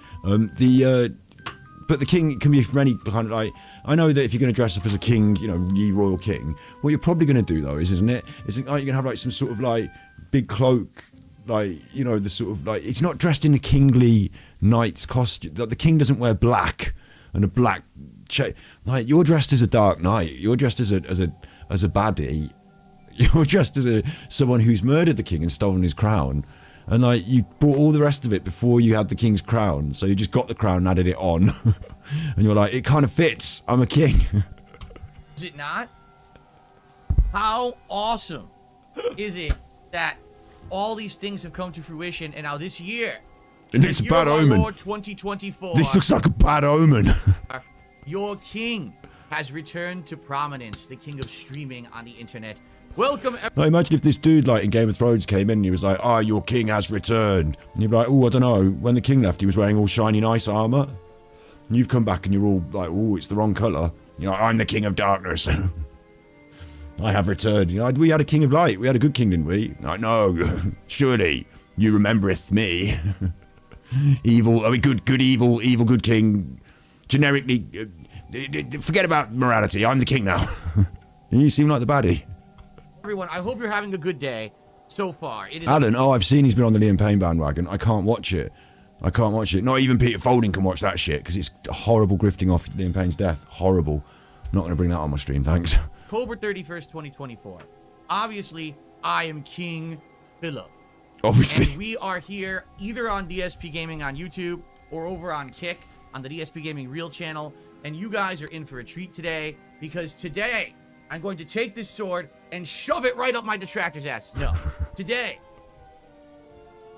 But the king can be from any kind of, like, I know that if you're going to dress up as a king, you know, ye royal king, what you're probably going to do though isn't it like you're going to have like some sort of like big cloak, like, you know, the sort of like, it's not dressed in a kingly knight's costume. Like, the king doesn't wear black and a black like, you're dressed as a Dark Knight, you're dressed as a baddie, you're dressed as someone who's murdered the king and stolen his crown. And like, you bought all the rest of it before you had the king's crown, so you just got the crown and added it on. And you're like, it kind of fits, I'm a king. Is it not? How awesome is it that all these things have come to fruition, and now this year, and it's a bad omen. Lord 2024, this looks like a bad omen. Your king has returned to prominence, the king of streaming on the internet. Welcome. Now imagine if this dude, like, in Game of Thrones came in and he was like, your king has returned. And you'd be like, I don't know. When the king left, he was wearing all shiny, nice armor. And you've come back and you're all like, it's the wrong color. You know, I'm the king of darkness. I have returned. You know, we had a king of light. We had a good king, didn't we? Like, no, surely you remembereth me. Evil, good, evil, good king. Generically, forget about morality. I'm the king now. And you seem like the baddie. Everyone, I hope you're having a good day. so far. It is Alan, I've seen he's been on the Liam Payne bandwagon. I can't watch it. Not even Peter Faulding can watch that shit because it's horrible grifting off Liam Payne's death. Horrible. Not going to bring that on my stream, thanks. October 31st, 2024. Obviously, I am King Phillip. Obviously. And we are here either on DSP Gaming on YouTube or over on Kick on the DSP Gaming Real channel. And you guys are in for a treat today because today I'm going to take this sword and shove it right up my detractor's ass. No. Today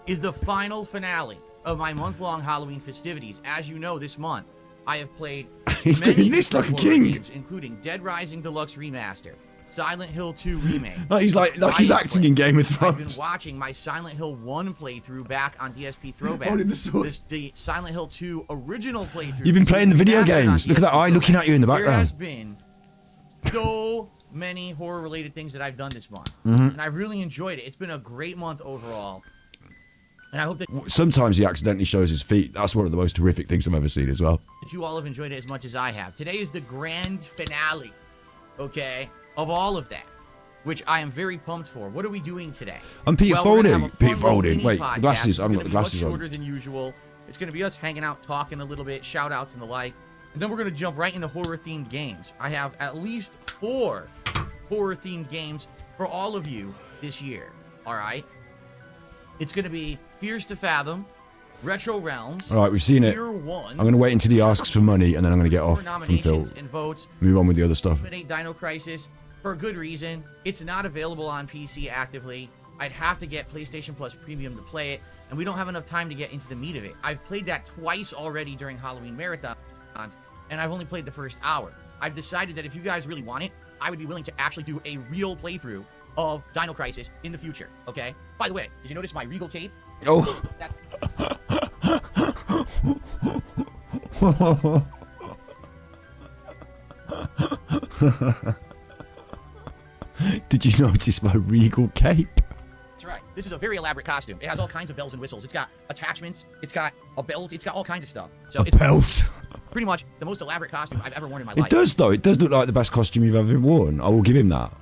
is the final finale of my month-long Halloween festivities. As you know, this month I have played He's doing this like a king. Games, including Dead Rising Deluxe Remaster, Silent Hill 2 Remake. Oh, he's like he's acting in Game of Thrones. I've been watching my Silent Hill 1 playthrough back on DSP Throwback. Holding the sword. The Silent Hill 2 original playthrough. You've been playing the video games. Look at that eye looking at you in the There background. has been so many horror-related things that I've done this month, Mhm. and I really enjoyed it. It's been a great month overall, and I hope that Sometimes he accidentally shows his feet. That's one of the most horrific things I've ever seen as well. you all have enjoyed it as much as I have. Today is the grand finale, okay, of all of that, which I am very pumped for. What are we doing today? I'm Peter Well, we're gonna Faulding. have a fun Peter little Faulding. mini Wait, podcast. glasses. It's I've gonna got the be glasses much on. shorter than usual. It's going to be us hanging out, talking a little bit, shout-outs and the like. And then we're going to jump right into horror-themed games. I have at least 4 horror-themed games for all of you this year, all right? It's going to be Fears to Fathom, Retro Realms. All right, we've seen it. Year 1. I'm going to wait until he asks for money, and then I'm going to get off from Phil. Nominations and votes. Move on with the other stuff. Eliminate Dino Crisis for a good reason. It's not available on PC actively. I'd have to get PlayStation Plus Premium to play it, and we don't have enough time to get into the meat of it. I've played that twice already during Halloween marathons, and I've only played the first hour. I've decided that if you guys really want it, I would be willing to actually do a real playthrough of Dino Crisis in the future, okay? By the way, did you notice my Regal cape? Oh. Did you notice my regal cape? That's right. This is a very elaborate costume. It has all kinds of bells and whistles. It's got attachments. It's got a belt. It's got all kinds of stuff. So it's Belt. pretty much the most elaborate costume I've ever worn in my It life. does, though. It does look like the best costume you've ever worn. I will give him that.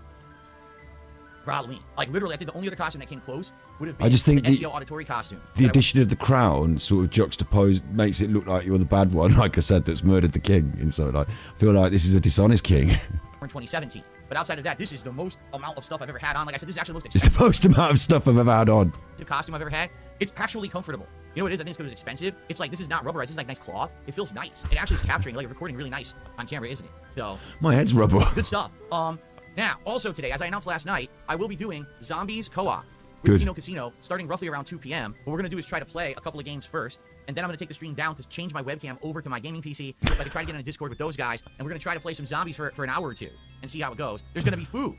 For Halloween. Like, literally, I think the only other costume that came close would have been I just think the the- SEO auditory costume. The addition of the crown sort of juxtaposed makes it look like you're the bad one, like I said, that's murdered the king. And so, like, I feel like this is a dishonest king. In 2017. But outside of that, this is the most amount of stuff I've ever had on. Like I said, this is actually the most It's expensive the most amount of stuff I've ever had on. costume I've ever had. It's actually comfortable. You know what it is? I think it's because it's expensive. It's like, this is not rubberized. This is like nice cloth. It feels nice. It actually is capturing, like, recording really nice on camera, isn't it? So, My head's rubber. good stuff. Now, also today, as I announced last night, I will be doing Zombies Co-op Good. with Kino Casino starting roughly around 2 p.m. What we're going to do is try to play a couple of games first, and then I'm going to take the stream down to change my webcam over to my gaming PC so I can try to get in a Discord with those guys, and we're going to try to play some zombies for an hour or two and see how it goes. There's going to be food.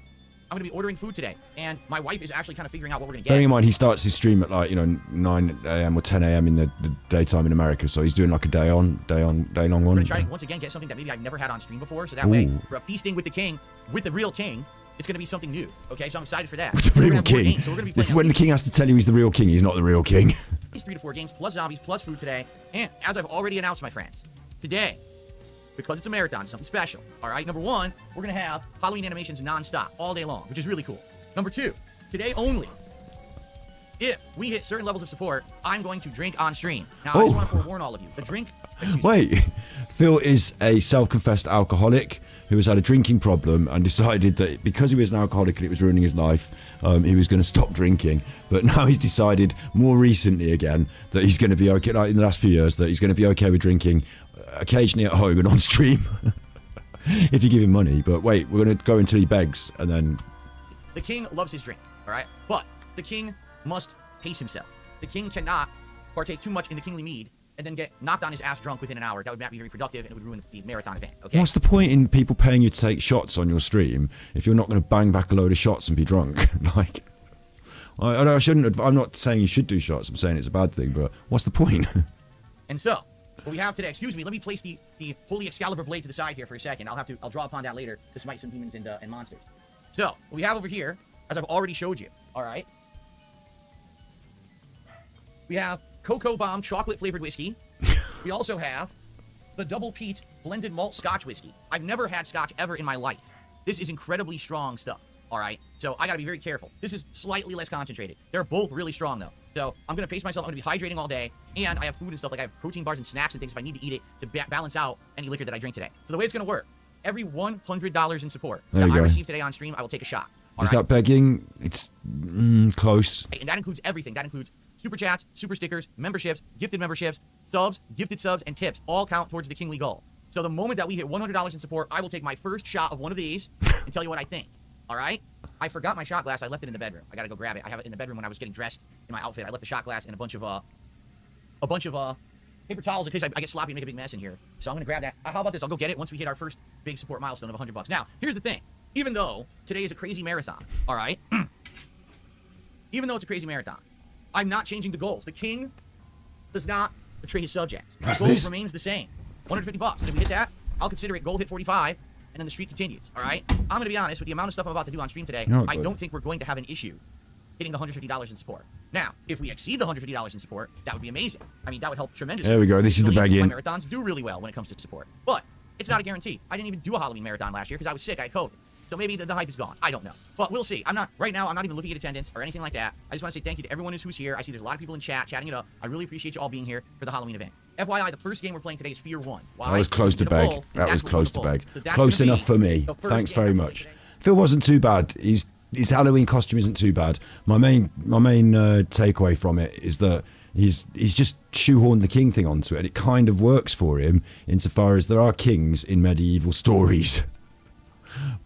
I'm going to be ordering food today, and my wife is actually kind of figuring out what we're going to get. Bearing in mind, he starts his stream at like, 9 a.m. or 10 a.m. in the daytime in America, so he's doing like a day long one. We're going to try to, once again, get something that maybe I've never had on stream before, so that way, Ooh. we're feasting with the king, with the real king. It's going to be something new, okay? So I'm excited for that. The We're real gonna have more king. games, so we're going to be If playing when the king has to tell you he's the real king, he's not the real king. at least 3 to 4 games, plus zombies, plus food today. And as I've already announced, my friends, today, because it's a marathon, something special. All right, number 1, we're going to have Halloween animations nonstop all day long, which is really cool. Number 2, today only, if we hit certain levels of support, I'm going to drink on stream. Now, I just want to forewarn all of you. The drink... Wait, Phil is a self-confessed alcoholic who has had a drinking problem and decided that because he was an alcoholic and it was ruining his life, he was going to stop drinking. But now he's decided more recently again that he's going to be okay, like in the last few years, that he's going to be okay with drinking occasionally at home and on stream. If you give him money. But wait, we're going to go until he begs and then... The king loves his drink, all right? But the king must pace himself. The king cannot partake too much in the kingly mead and then get knocked on his ass drunk within an hour. That would not be very productive, and it would ruin the marathon event, okay? What's the point in people paying you to take shots on your stream if you're not going to bang back a load of shots and be drunk? Like, I shouldn't. I'm not saying you should do shots. I'm saying it's a bad thing. But what's the point? And so, what we have today, excuse me, let me place the Holy Excalibur blade to the side here for a second. I'll draw upon that later to smite some demons and monsters. So, what we have over here, as I've already showed you, all right? We have Cocoa Bomb chocolate flavored whiskey. We also have the Double Peat blended malt Scotch whiskey. I've never had Scotch ever in my life. This is incredibly strong stuff. All right, so I got to be very careful. This is slightly less concentrated. They're both really strong though. So I'm gonna pace myself. I'm gonna be hydrating all day, and I have food and stuff. Like I have protein bars and snacks and things if I need to eat it to balance out any liquor that I drink today. So the way it's gonna work, every $100 in support that I receive today on stream, I will take a shot. Is that begging? It's close. And that includes everything. That includes super chats, super stickers, memberships, subs, gifted subs, and tips. All count towards the kingly goal. So the moment that we hit $100 in support, I will take my first shot of one of these and tell you what I think. All right? I forgot my shot glass. I left it in the bedroom. I gotta go grab it. I have it in the bedroom when I was getting dressed in my outfit. I left the shot glass and a bunch of paper towels in case I get sloppy and make a big mess in here. So I'm gonna grab that. How about this? I'll go get it once we hit our first big support milestone of $100. Now, here's the thing. Even though today is a crazy marathon, all right? Even though it's a crazy marathon, I'm not changing the goals. The king does not betray his subjects. The goal remains the same. $150. And if we hit that, I'll consider it goal hit 45, and then the streak continues, all right? I'm going to be honest, with the amount of stuff I'm about to do on stream today, I don't think we're going to have an issue hitting the $150 in support. Now, if we exceed the $150 in support, that would be amazing. I mean, that would help tremendously. There we go. This is the bag-in. My marathons do really well when it comes to support. But it's not a guarantee. I didn't even do a Halloween marathon last year because I was sick. I had COVID. So maybe the hype is gone. I don't know. But we'll see. Right now, I'm not even looking at attendance or anything like that. I just want to say thank you to everyone who's here. I see there's a lot of people in chat chatting it up. I really appreciate you all being here for the Halloween event. FYI, the first game we're playing today is Fear 1. Why? That was close to beg. That was close to beg. Close enough for me. Thanks very much. Phil wasn't too bad. His Halloween costume isn't too bad. My main takeaway from it is that he's just shoehorned the king thing onto it, and it kind of works for him insofar as there are kings in medieval stories.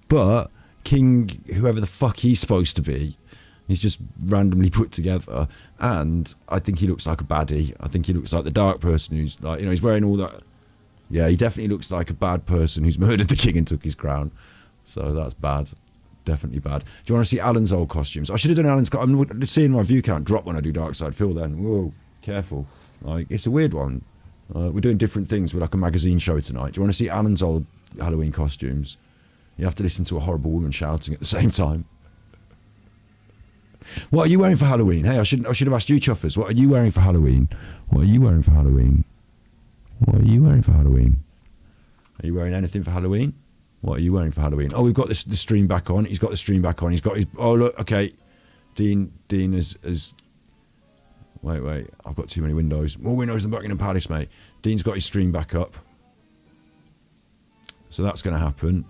But King, whoever the fuck he's supposed to be, he's just randomly put together, and I think he looks like a baddie. I think he looks like the dark person who's like, he's wearing all that. Yeah, he definitely looks like a bad person who's murdered the king and took his crown. So that's bad. Definitely bad. Do you want to see Alan's old costumes? I should have done Alan's. I'm seeing my view count drop when I do Dark Side Phil then. Whoa, careful. Like, it's a weird one. We're doing different things with like a magazine show tonight. Do you want to see Alan's old Halloween costumes? You have to listen to a horrible woman shouting at the same time. What are you wearing for Halloween? Hey, I should have asked you, Chuffers. What are you wearing for Halloween? What are you wearing for Halloween? What are you wearing for Halloween? Are you wearing anything for Halloween? What are you wearing for Halloween? Oh, we've got the stream back on. He's got the stream back on. He's got his... Oh, look, okay. Dean has... Wait. I've got too many windows. More windows than Buckingham Palace, mate. Dean's got his stream back up. So that's going to happen.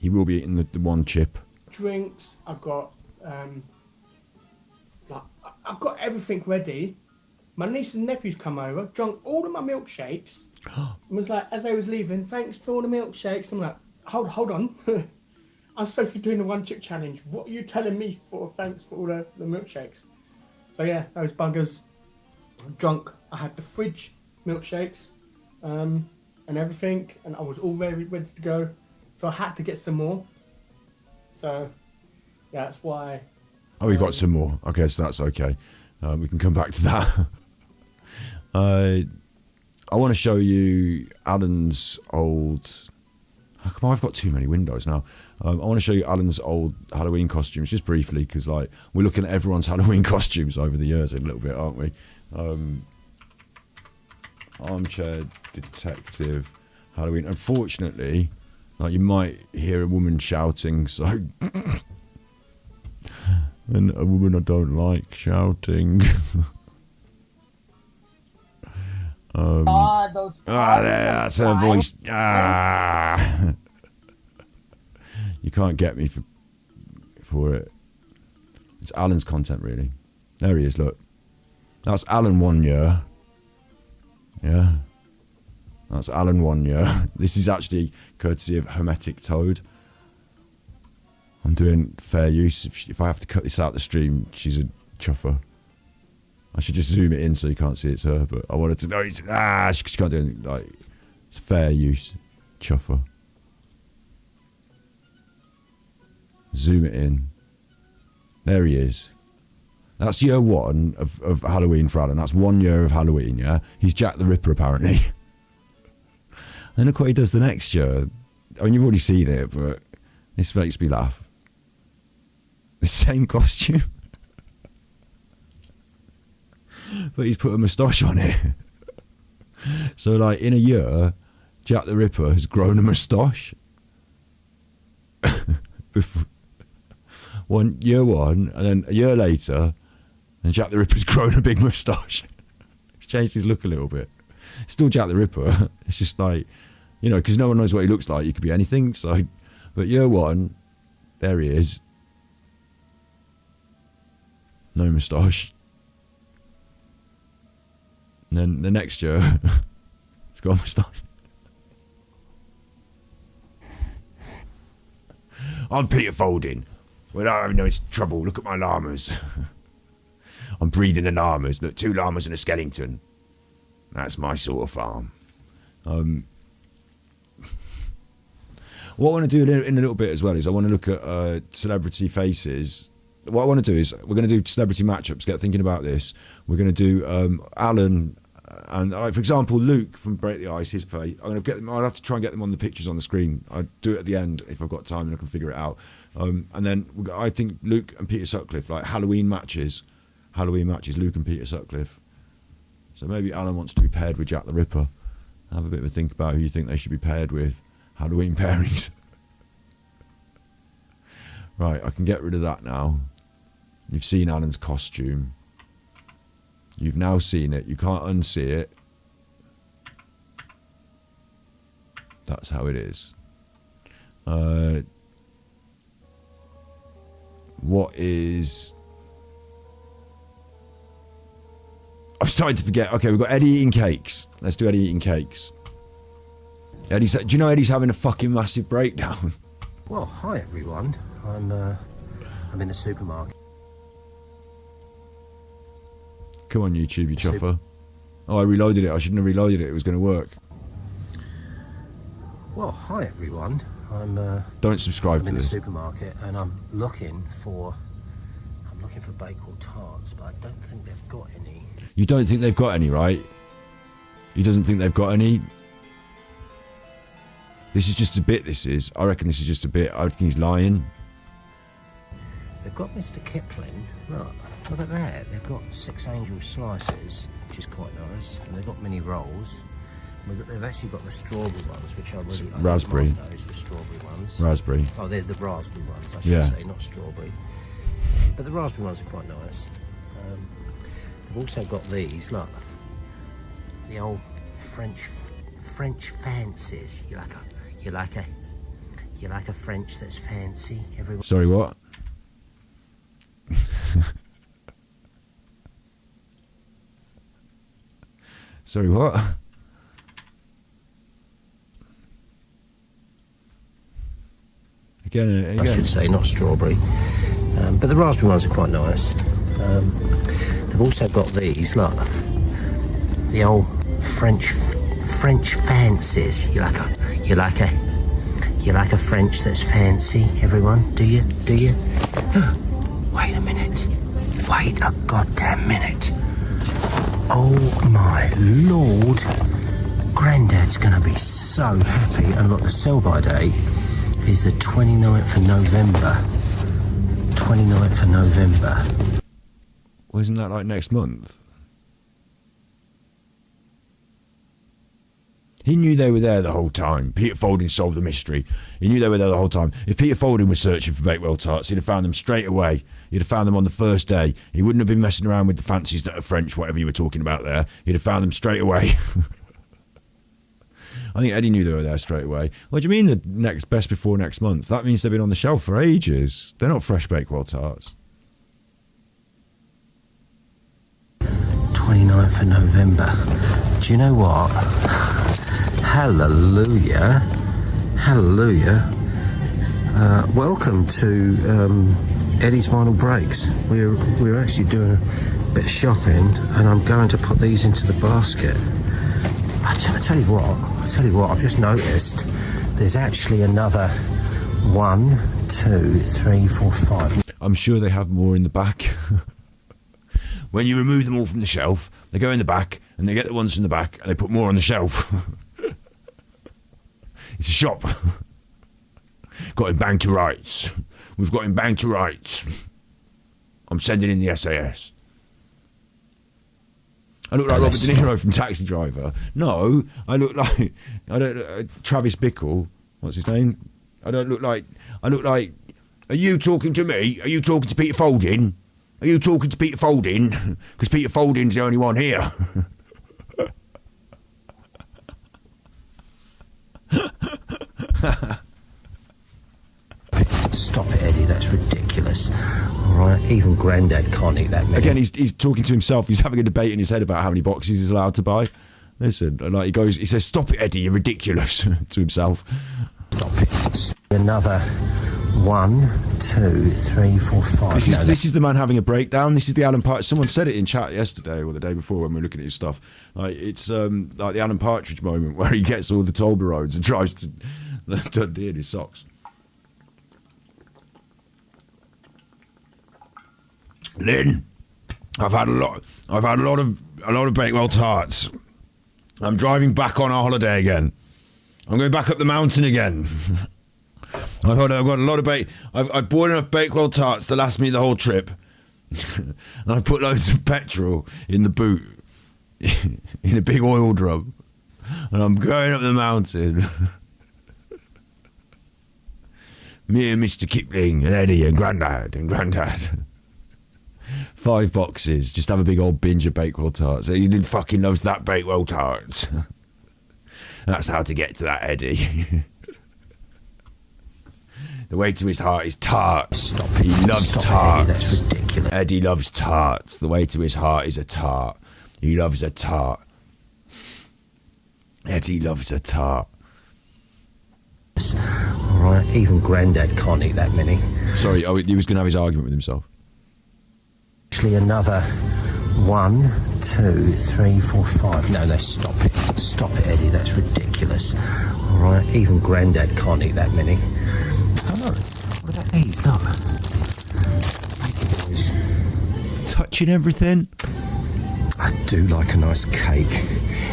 He will be eating the one chip. Drinks, I've got everything ready. My niece and nephews come over, drunk all of my milkshakes. And was like, as I was leaving, thanks for all the milkshakes. I'm like, hold on. I'm supposed to be doing the one chip challenge. What are you telling me for? Thanks for all the milkshakes. So yeah, those buggers. Drunk. I had the fridge milkshakes and everything, and I was all ready to go. So I had to get some more. So, yeah, that's why. Oh, we got some more. Okay, so that's okay. We can come back to that. I want to show you Alan's old... How come I've got too many windows now? I want to show you Alan's old Halloween costumes, just briefly, because like we're looking at everyone's Halloween costumes over the years a little bit, aren't we? Armchair detective Halloween. Unfortunately... Like, you might hear a woman shouting, so... And a woman I don't like shouting. That's her voice. You can't get me for it. It's Alan's content, really. There he is, look. That's Alan 1 year. Yeah. That's Alan 1 year. This is actually courtesy of Hermetic Toad. I'm doing fair use. If I have to cut this out the stream, she's a chuffer. I should just zoom it in so you can't see it's her, but I wanted to know she can't do anything. Like, it's fair use. Chuffer. Zoom it in. There he is. That's year 1 of Halloween for Alan. That's 1 year of Halloween, yeah? He's Jack the Ripper, apparently. And look what he does the next year. I mean, you've already seen it, but this makes me laugh. The same costume. But he's put a moustache on it. So, like, in a year, Jack the Ripper has grown a moustache. year one, and then a year later, and Jack the Ripper's grown a big moustache. He's changed his look a little bit. Still Jack the Ripper. It's just like, you know, because no one knows what he looks like. He could be anything. So, but year one, there he is. No moustache. And then the next year, it's got a moustache. I'm Peter Faulding. When I have no trouble, look at my llamas. I'm breeding the llamas. Look, 2 llamas and a skeleton. That's my sort of farm. What I want to do in a little bit as well is I want to look at celebrity faces. What I want to do is we're going to do celebrity matchups. Get thinking about this. We're going to do Alan and, for example, Luke from Break the Ice. His face. I'm going to get them. I'll have to try and get them on the pictures on the screen. I'll do it at the end if I've got time and I can figure it out. And then I think Luke and Peter Sutcliffe, like Halloween matches. Luke and Peter Sutcliffe. So maybe Alan wants to be paired with Jack the Ripper. Have a bit of a think about who you think they should be paired with. Halloween pairings. Right, I can get rid of that now. You've seen Alan's costume. You've now seen it. You can't unsee it. That's how it is. What is... I'm starting to forget. Okay, we've got Eddie eating cakes. Let's do Eddie eating cakes. Do you know Eddie's having a fucking massive breakdown? Well, hi everyone. I'm in the supermarket. Come on, YouTube, you chuffer. Oh, I reloaded it. I shouldn't have reloaded it. It was going to work. Well, hi everyone. Don't subscribe I'm to in the this. supermarket and I'm looking for Bakewell tarts, but I don't think they've got any. You don't think they've got any, right? He doesn't think they've got any. This is just a bit, this is. I reckon this is just a bit. I think he's lying. They've got Mr. Kipling. Look at that. They've got 6 angel slices, which is quite nice. And they've got mini rolls. They've actually got the strawberry ones, which I really like. Raspberry. Those, the strawberry ones. Raspberry. Oh, they're the raspberry ones, I should say, not strawberry. But the raspberry ones are quite nice. They've also got these, look. The old French fancies. You like a French that's fancy, everyone. Sorry, what? Sorry, what? Again. I should say, not strawberry. But the raspberry ones are quite nice. They've also got these, look. The old French fancies. You like a French that's fancy, everyone? Do you? Wait a minute. Wait a goddamn minute. Oh my lord. Granddad's gonna be so happy. And look, the sell-by date is the 29th of November. 29th of November. Well, isn't that like next month? He knew they were there the whole time. Peter Faulding solved the mystery. He knew they were there the whole time. If Peter Faulding was searching for Bakewell tarts, he'd have found them straight away. He'd have found them on the first day. He wouldn't have been messing around with the fancies that are French, whatever you were talking about there. He'd have found them straight away. I think Eddie knew they were there straight away. What do you mean the next best before next month? That means they've been on the shelf for ages. They're not fresh Bakewell tarts. 29th of November. Do you know what? Hallelujah. Hallelujah. Welcome to Eddie's Vinyl Breaks. We're actually doing a bit of shopping and I'm going to put these into the basket. I tell you what, I've just noticed there's actually another 1, 2, 3, 4, 5. I'm sure they have more in the back. When you remove them all from the shelf, they go in the back and they get the ones from the back and they put more on the shelf. It's a shop. Got him banged to rights. We've got him banged to rights. I'm sending in the SAS. I look like Robert De Niro from Taxi Driver. No, I look like Travis Bickle. What's his name? I look like Are you talking to me? Are you talking to Peter Faulding? Are you talking to Peter Faulding? Because Peter Faulding's the only one here. Stop it, Eddie. That's ridiculous. All right, even Grandad can't eat that many. Again, he's talking to himself. He's having a debate in his head about how many boxes he's allowed to buy. Listen, like he says, "Stop it, Eddie. You're ridiculous," to himself. Stop it. Another 1, 2, 3, 4, 5. This is the man having a breakdown. This is the Alan Partridge. Someone said it in chat yesterday or the day before when we were looking at his stuff. Like it's like the Alan Partridge moment where he gets all the Toblerones and tries to Dundee in his socks. Lynn, I've had a lot of Bakewell tarts. I'm driving back on our holiday again. I'm going back up the mountain again. I've got a lot of I've bought enough Bakewell tarts to last me the whole trip. And I put loads of petrol in the boot in a big oil drum. And I'm going up the mountain. Me and Mr. Kipling and Eddie and Grandad. 5 boxes. Just have a big old binge of Bakewell tarts. He did fucking loves that Bakewell tarts. That's how to get to that Eddie. The way to his heart is tarts. Stop it. He loves Stop tarts. It, Eddie. That's ridiculous. Eddie loves tarts. The way to his heart is a tart. He loves a tart. Eddie loves a tart. All right, even Grandad can't eat that many. Sorry, he was going to have his argument with himself. Actually, another 1, 2, 3, 4, 5. No, stop it. Stop it, Eddie. That's ridiculous. All right, even Grandad can't eat that many. Oh, no. What about these? Look. Making noise. Touching everything. I do like a nice cake.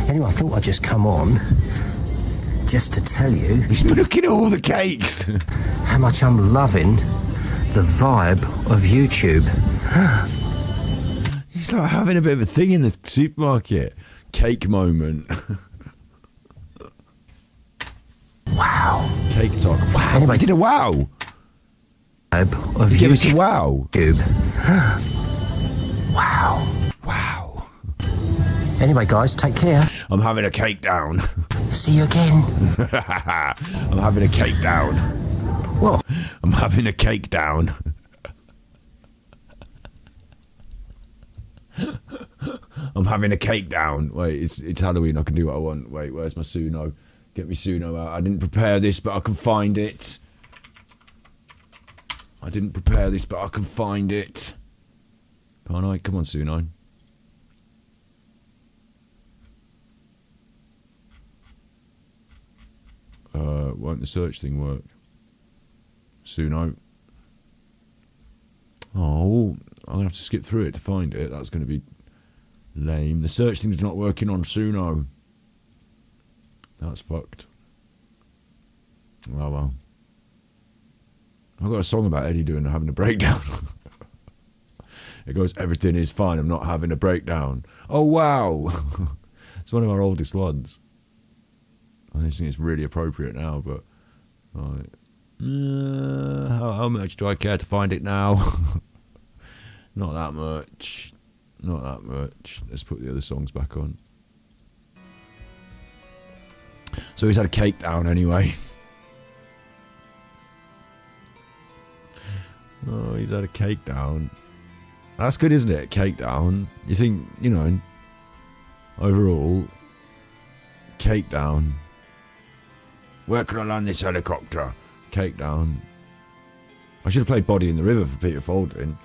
Anyway, I thought I'd just come on just to tell you. Look at all the cakes. How much I'm loving the vibe of YouTube. He's like having a bit of a thing in the supermarket. Cake moment. Wow. Cake talk. Wow. Anyway, I did a wow. Vibe of Give us a YouTube. wow. Wow. Wow. Anyway, guys, take care. I'm having a cake down. See you again. I'm having a cake down. What? I'm having a cake down. I'm having a cake down. Wait, it's Halloween. I can do what I want. Wait, where's my Suno? Get me Suno out. I didn't prepare this, but I can find it. I didn't prepare this, but I can find it. Can't I? Come on, Suno. Won't the search thing work? Suno. Oh, I'm going to have to skip through it to find it. That's going to be lame. The search thing's not working on Suno. That's fucked. Oh, well. I've got a song about Eddie having a breakdown. It goes, everything is fine, I'm not having a breakdown. Oh, wow. It's one of our oldest ones. I think it's really appropriate now, but... Right. How much do I care to find it now? Not that much. Not that much. Let's put the other songs back on. So he's had a cake down anyway. Oh, he's had a cake down. That's good, isn't it? Cake down. You think, you know, overall, cake down. Where can I land this helicopter? Cake down. I should have played Body in the River for Peter Faulding.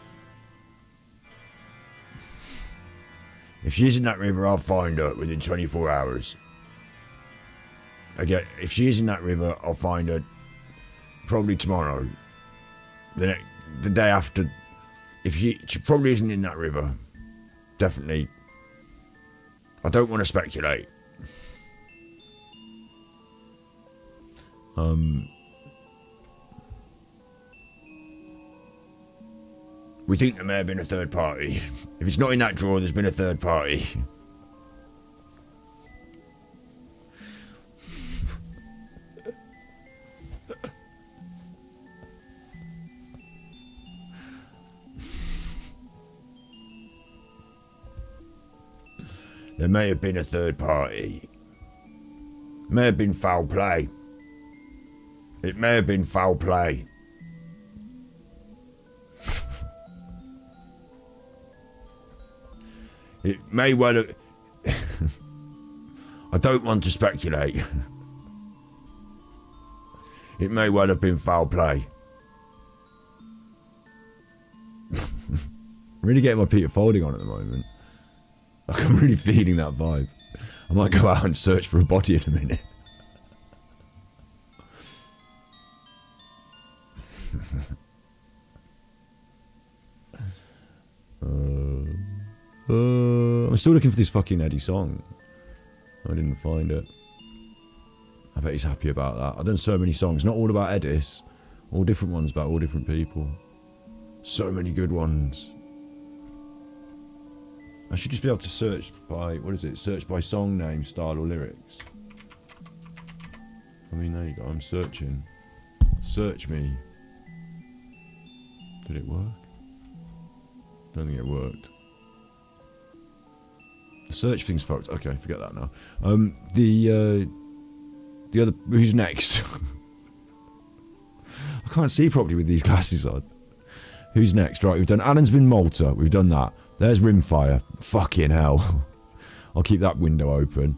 If she's in that river, I'll find her within 24 hours. Again, if she is in that river, I'll find her probably tomorrow. The day after. If she probably isn't in that river. Definitely. I don't want to speculate. We think there may have been a third party. If it's not in that drawer, there's been a third party. There may have been a third party. May have been foul play. It may have been foul play. It may well have... I don't want to speculate. It may well have been foul play. I'm really getting my Peter Faulding on at the moment. Like, I'm really feeling that vibe. I might go out and search for a body in a minute. I'm still looking for this fucking Eddie song. I didn't find it. I bet he's happy about that. I've done so many songs, not all about Edis, all different ones about all different people. So many good ones. I should just be able to search by, what is it? Search by song name, style or lyrics. I mean, there you go, I'm searching. Search me. Did it work? Don't think it worked. The search thing's fucked. Okay, forget that now. The other, who's next? I can't see properly with these glasses on. Who's next? Right, we've done Alan's been Malta. We've done that. There's Rimfire. Fucking hell. I'll keep that window open.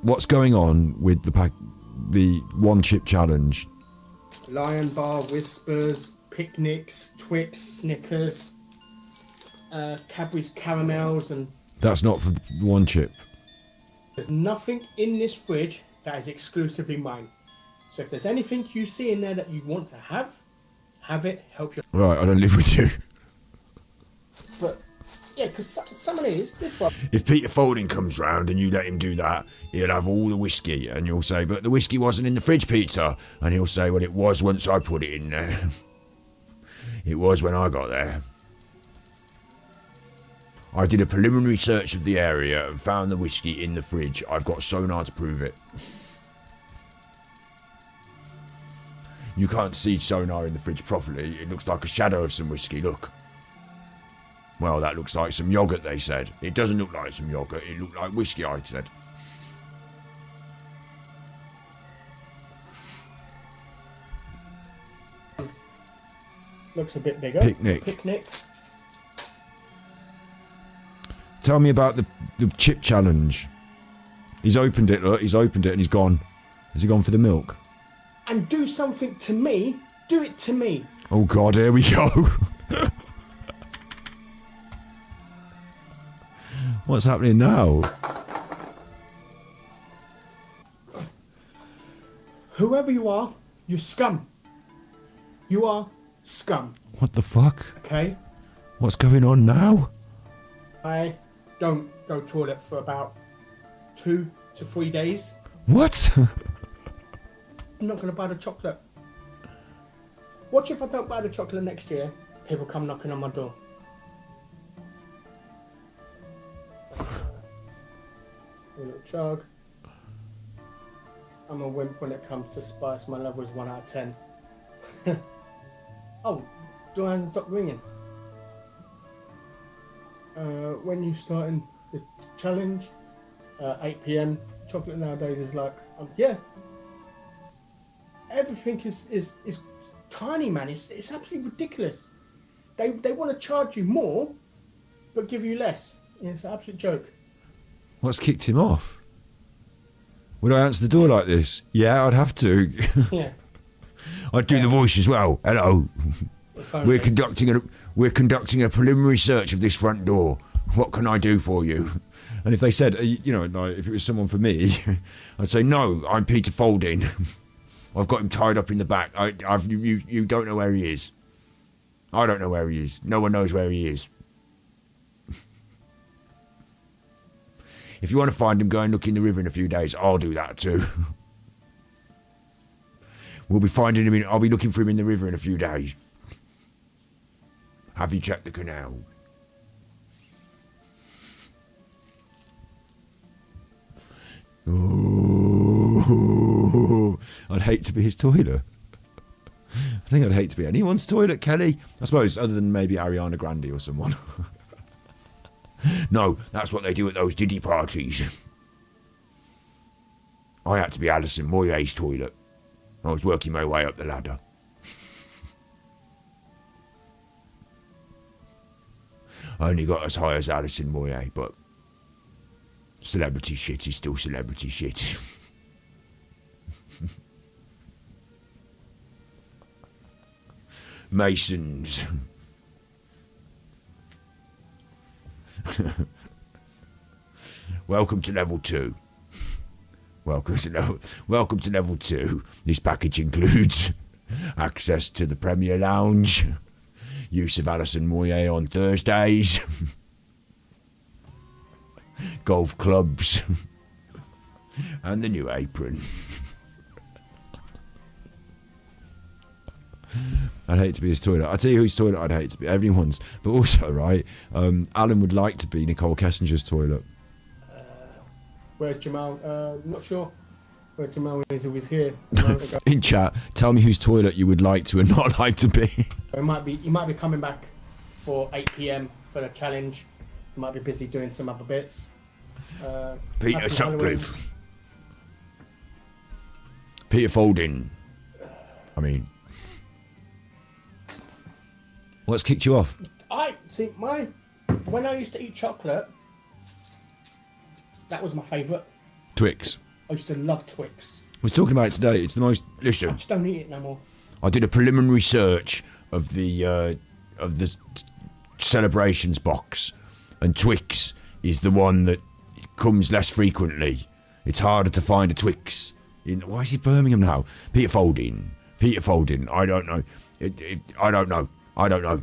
What's going on with the one chip challenge? Lion Bar, Whispers, Picnics, Twix, Snickers, Cadbury's Caramels, and... That's not for one chip. There's nothing in this fridge that is exclusively mine. So if there's anything you see in there that you want to have it, help you. Right, I don't live with you. But, yeah, because some of these, this one... If Peter Faulding comes round and you let him do that, he'll have all the whiskey, and you'll say, but the whiskey wasn't in the fridge, Peter. And he'll say, well, it was once I put it in there. It was when I got there. I did a preliminary search of the area and found the whiskey in the fridge. I've got sonar to prove it. You can't see sonar in the fridge properly. It looks like a shadow of some whiskey, look. Well, that looks like some yoghurt, they said. It doesn't look like some yoghurt. It looked like whiskey, I said. Looks a bit bigger. Picnic. Tell me about the chip challenge. He's opened it, look. He's opened it and he's gone. Has he gone for the milk? And do something to me. Do it to me. Oh, God, here we go. What's happening now? Whoever you are, you're scum. You are scum. What the fuck? Okay? What's going on now? I don't go toilet for about 2 to 3 days. What? I'm not going to buy the chocolate. Watch if I don't buy the chocolate next year, people come knocking on my door. A little chug. I'm a wimp when it comes to spice. My level is 1 out of 10. Oh, do I stop ringing? When you starting the challenge, 8 p.m. Chocolate nowadays is like, yeah. Everything is tiny, man. It's absolutely ridiculous. They want to charge you more, but give you less. It's an absolute joke. What's kicked him off? Would I answer the door like this? Yeah, I'd have to. Yeah. I'd do the voice as well. Hello. We're conducting a preliminary search of this front door. What can I do for you? And if they said, you know, like if it was someone for me, I'd say, no, I'm Peter Faulding. I've got him tied up in the back. You don't know where he is. I don't know where he is. No one knows where he is. If you want to find him, go and look in the river in a few days. I'll do that too. We'll be finding him I'll be looking for him in the river in a few days. Have you checked the canal? Ooh, I'd hate to be his toilet. I think I'd hate to be anyone's toilet, Kelly. I suppose, other than maybe Ariana Grande or someone. No, that's what they do at those Diddy parties. I had to be Alison Moyet's toilet. I was working my way up the ladder. I only got as high as Alison Moyet, but celebrity shit is still celebrity shit. Masons. Welcome to level 2. Welcome to level 2. This package includes access to the Premier Lounge, use of Alison Moyet on Thursdays, golf clubs, and the new apron. I'd hate to be his toilet. I'll tell you whose toilet I'd hate to be. Everyone's. But also, right, Alan would like to be Nicole Kessinger's toilet. Where's Jamal? Not sure where Jamal is. Who is here? In chat, tell me whose toilet you would like to and not like to be. He might be coming back for 8 p.m. for the challenge. He might be busy doing some other bits. Peter Happy Sutcliffe. Halloween. Peter Faulding. I mean, what's kicked you off? When I used to eat chocolate, that was my favourite. Twix. I used to love Twix. I was talking about it today. It's the most. I Listen, just don't eat it no more. I did a preliminary search of the celebrations box, and Twix is the one that comes less frequently. It's harder to find a Twix. Why is he Birmingham now? Peter Faulding. I don't know. I don't know.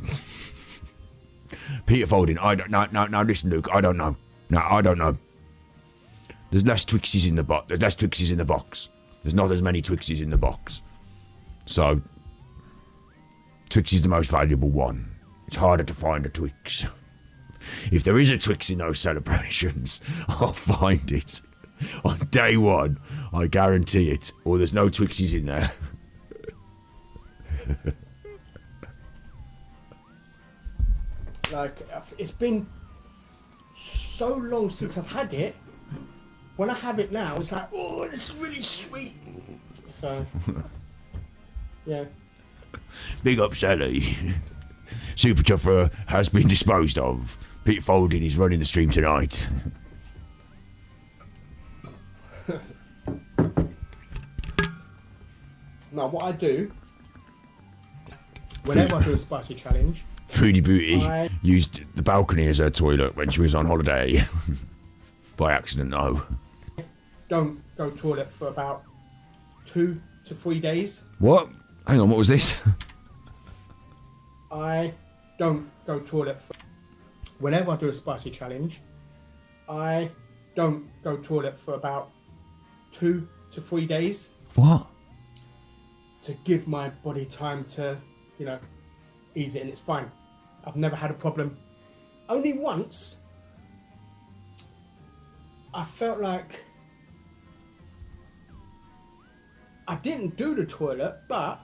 Peter Faulding. Now listen, Luke. I don't know. I don't know. There's less Twixies in the box. There's not as many Twixies in the box. So, Twix is the most valuable one. It's harder to find a Twix. If there is a Twix in those celebrations, I'll find it. On day one, I guarantee it. Or there's no Twixies in there. Like, it's been so long since I've had it. When I have it now, it's like, oh, it's really sweet. So, yeah. Big up, Sally. Super Chuffer has been disposed of. Peter Faulding is running the stream tonight. Now, what I do, whenever I do a spicy challenge... Foodie Booty used the balcony as her toilet when she was on holiday. By accident, no. Don't go toilet for about 2 to 3 days. What? Hang on, what was this? I don't go toilet for... Whenever I do a spicy challenge, I don't go toilet for about 2 to 3 days. What? To give my body time to, ease it, and it's fine. I've never had a problem. Only once, I felt like I didn't do the toilet, but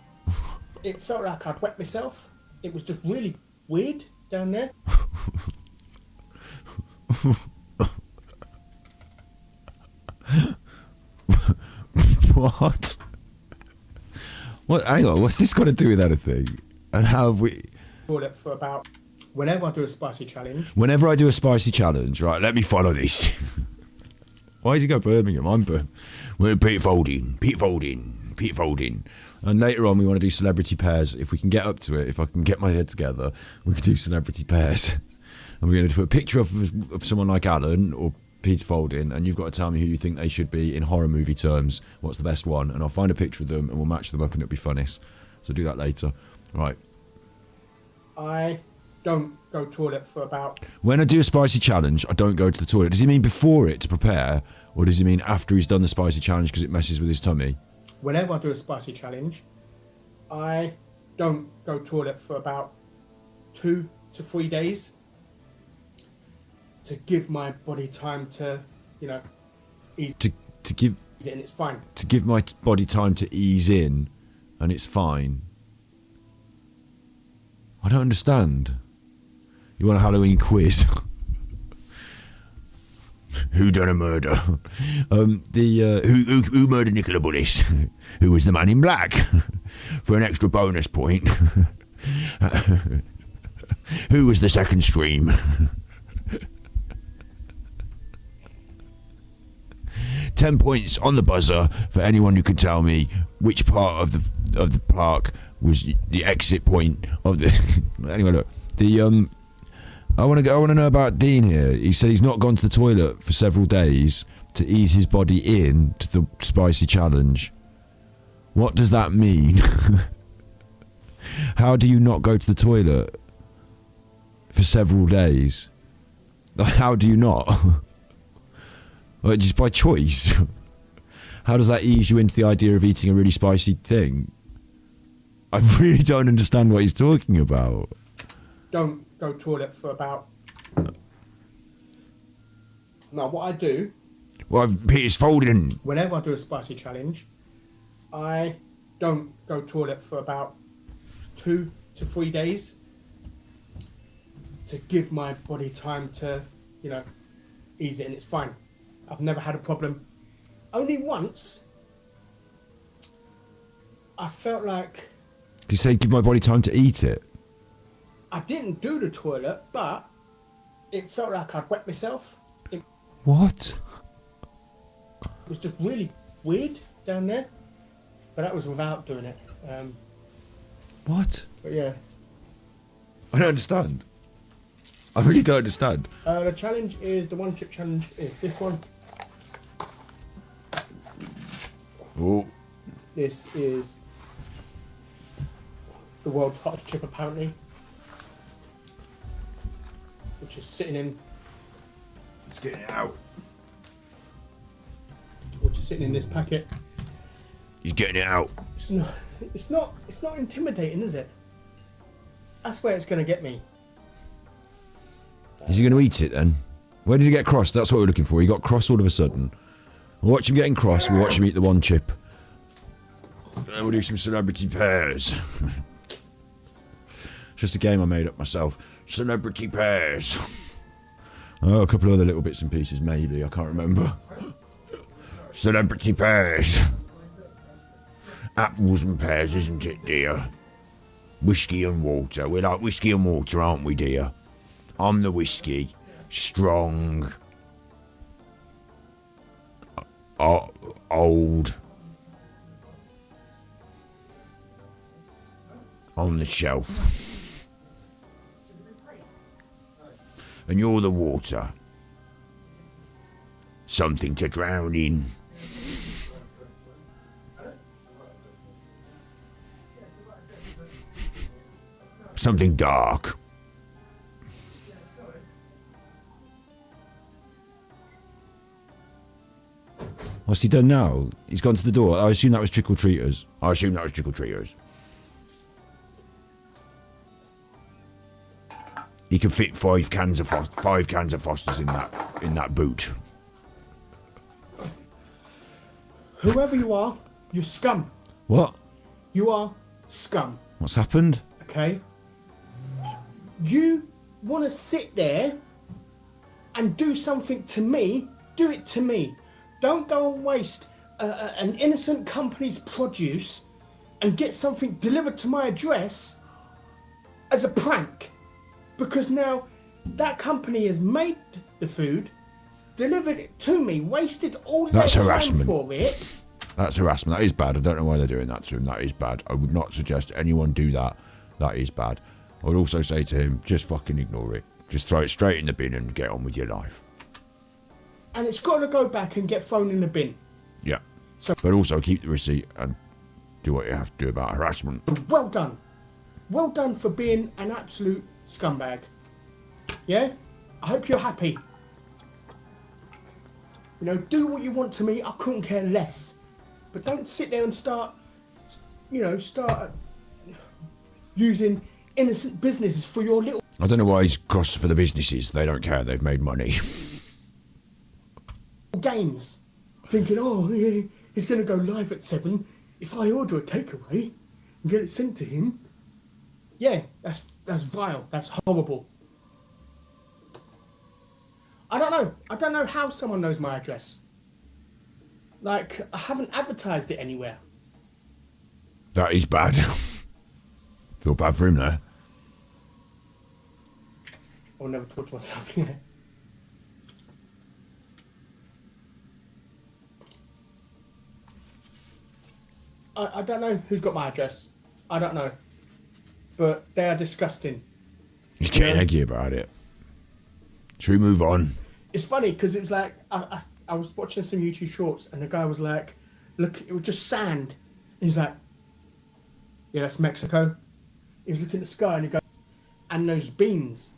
it felt like I'd wet myself. It was just really weird down there. What? What? Hang on, what's this got to do with anything? And how have we... Toilet for about... Whenever I do a spicy challenge... Whenever I do a spicy challenge, right, let me follow this. Why does he go Birmingham? We're Peter Faulding. And later on we want to do celebrity pairs. If we can get up to it, if I can get my head together, we can do celebrity pairs. And we're going to put a picture of someone like Alan or Peter Faulding, and you've got to tell me who you think they should be in horror movie terms. What's the best one? And I'll find a picture of them and we'll match them up and it'll be funnest. So do that later. Right. I don't go toilet for about... When I do a spicy challenge, I don't go to the toilet. Does he mean before it to prepare? Or does he mean after he's done the spicy challenge because it messes with his tummy? Whenever I do a spicy challenge, I don't go toilet for about 2 to 3 days. To give my body time to, ease to give it, and it's fine. To give my body time to ease in, and it's fine. I don't understand. You want a Halloween quiz? Who done a murder? Who murdered Nicola Bullis? Who was the man in black? For an extra bonus point. Who was the second stream? 10 points on the buzzer for anyone who can tell me which part of the park was the exit point of the. Anyway, look, I want to know about Dean here. He said he's not gone to the toilet for several days to ease his body in to the spicy challenge. What does that mean? How do you not go to the toilet for several days? How do you not? Like, just by choice. How does that ease you into the idea of eating a really spicy thing? I really don't understand what he's talking about. Don't go toilet for about. Now, what I do. Well, Peter's folding. Whenever I do a spicy challenge, I don't go toilet for about 2 to 3 days to give my body time to, ease it, and it's fine. I've never had a problem. Only once, I felt like. You say give my body time to eat it? I didn't do the toilet, but it felt like I'd wet myself. What? It was just really weird down there, but that was without doing it. What? But yeah. I don't understand. I really don't understand. The challenge is, the one chip challenge is this one. Oh. This is the world's hottest chip, apparently, which is sitting in. It's getting it out. Which is sitting in this packet. He's getting it out. It's not intimidating, is it? That's where it's going to get me. Is he going to eat it then? Where did he get cross? That's what we're looking for. He got cross all of a sudden. We'll watch him getting cross. We'll watch him eat the one chip. Then we'll do some celebrity pairs. It's just a game I made up myself. Celebrity pairs. Oh, a couple of other little bits and pieces, maybe. I can't remember. Celebrity pairs. Apples and pears, isn't it, dear? Whiskey and water. We're like whiskey and water, aren't we, dear? I'm the whiskey. Strong. Old. On the shelf. And you're the water. Something to drown in. Something dark. What's he done now? He's gone to the door. I assume that was trick-or-treaters. He can fit five cans of Fosters in that boot. Whoever you are, you're scum. What? You are scum. What's happened? Okay. You want to sit there and do something to me? Do it to me. Don't go and waste an innocent company's produce and get something delivered to my address as a prank. Because now that company has made the food, delivered it to me, wasted all their time for it. That's harassment. That is bad. I don't know why they're doing that to him. That is bad. I would not suggest anyone do that. That is bad. I would also say to him, just fucking ignore it. Just throw it straight in the bin and get on with your life. And it's got to go back and get thrown in the bin. Yeah. But also keep the receipt and do what you have to do about harassment. Well done. Well done for being an absolute scumbag. Yeah? I hope you're happy. Do what you want to me. I couldn't care less. But don't sit there and start using innocent businesses for your little... I don't know why he's crossed for the businesses. They don't care. They've made money. games. Thinking, yeah, he's going to go live at 7. If I order a takeaway and get it sent to him... Yeah, that's vile. That's horrible. I don't know. I don't know how someone knows my address. Like, I haven't advertised it anywhere. That is bad. Feel bad for him there. I'll never talk to myself again. I don't know who's got my address. I don't know. But they are disgusting. He's getting eggy about it. Should we move on? It's funny because it was like, I was watching some YouTube shorts and the guy was like, look, it was just sand. And he's like, yeah, that's Mexico. He was looking at the sky and he goes, and those beans.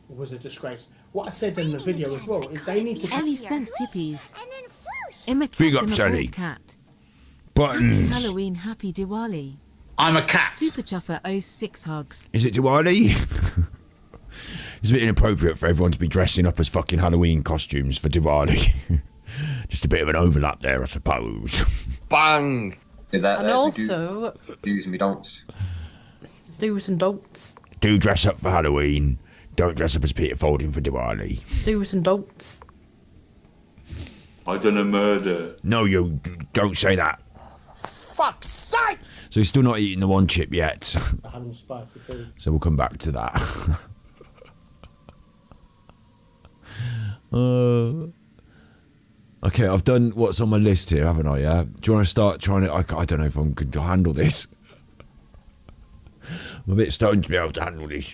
It was a disgrace. What I said in the video as well is they need to... Ellie sent tippies. Big up, Ellie. Cat. Buttons. Happy Halloween, happy Diwali. I'm a cat. Super Chuffer owes 6 hugs. Is it Diwali? It's a bit inappropriate for everyone to be dressing up as fucking Halloween costumes for Diwali. Just a bit of an overlap there, I suppose. Bang! And also... Do's and don'ts. Do's and don'ts. Do dress up for Halloween. Don't dress up as Peter Faulding for Diwali. Do's and don'ts. I done a murder. No, you don't say that. Fuck's sake! So he's still not eating the one chip yet. I haven't spicy food. So we'll come back to that. Okay, I've done what's on my list here, haven't I? Yeah. Do you want to start trying to? I don't know if I'm going to handle this. I'm a bit stoned to be able to handle this.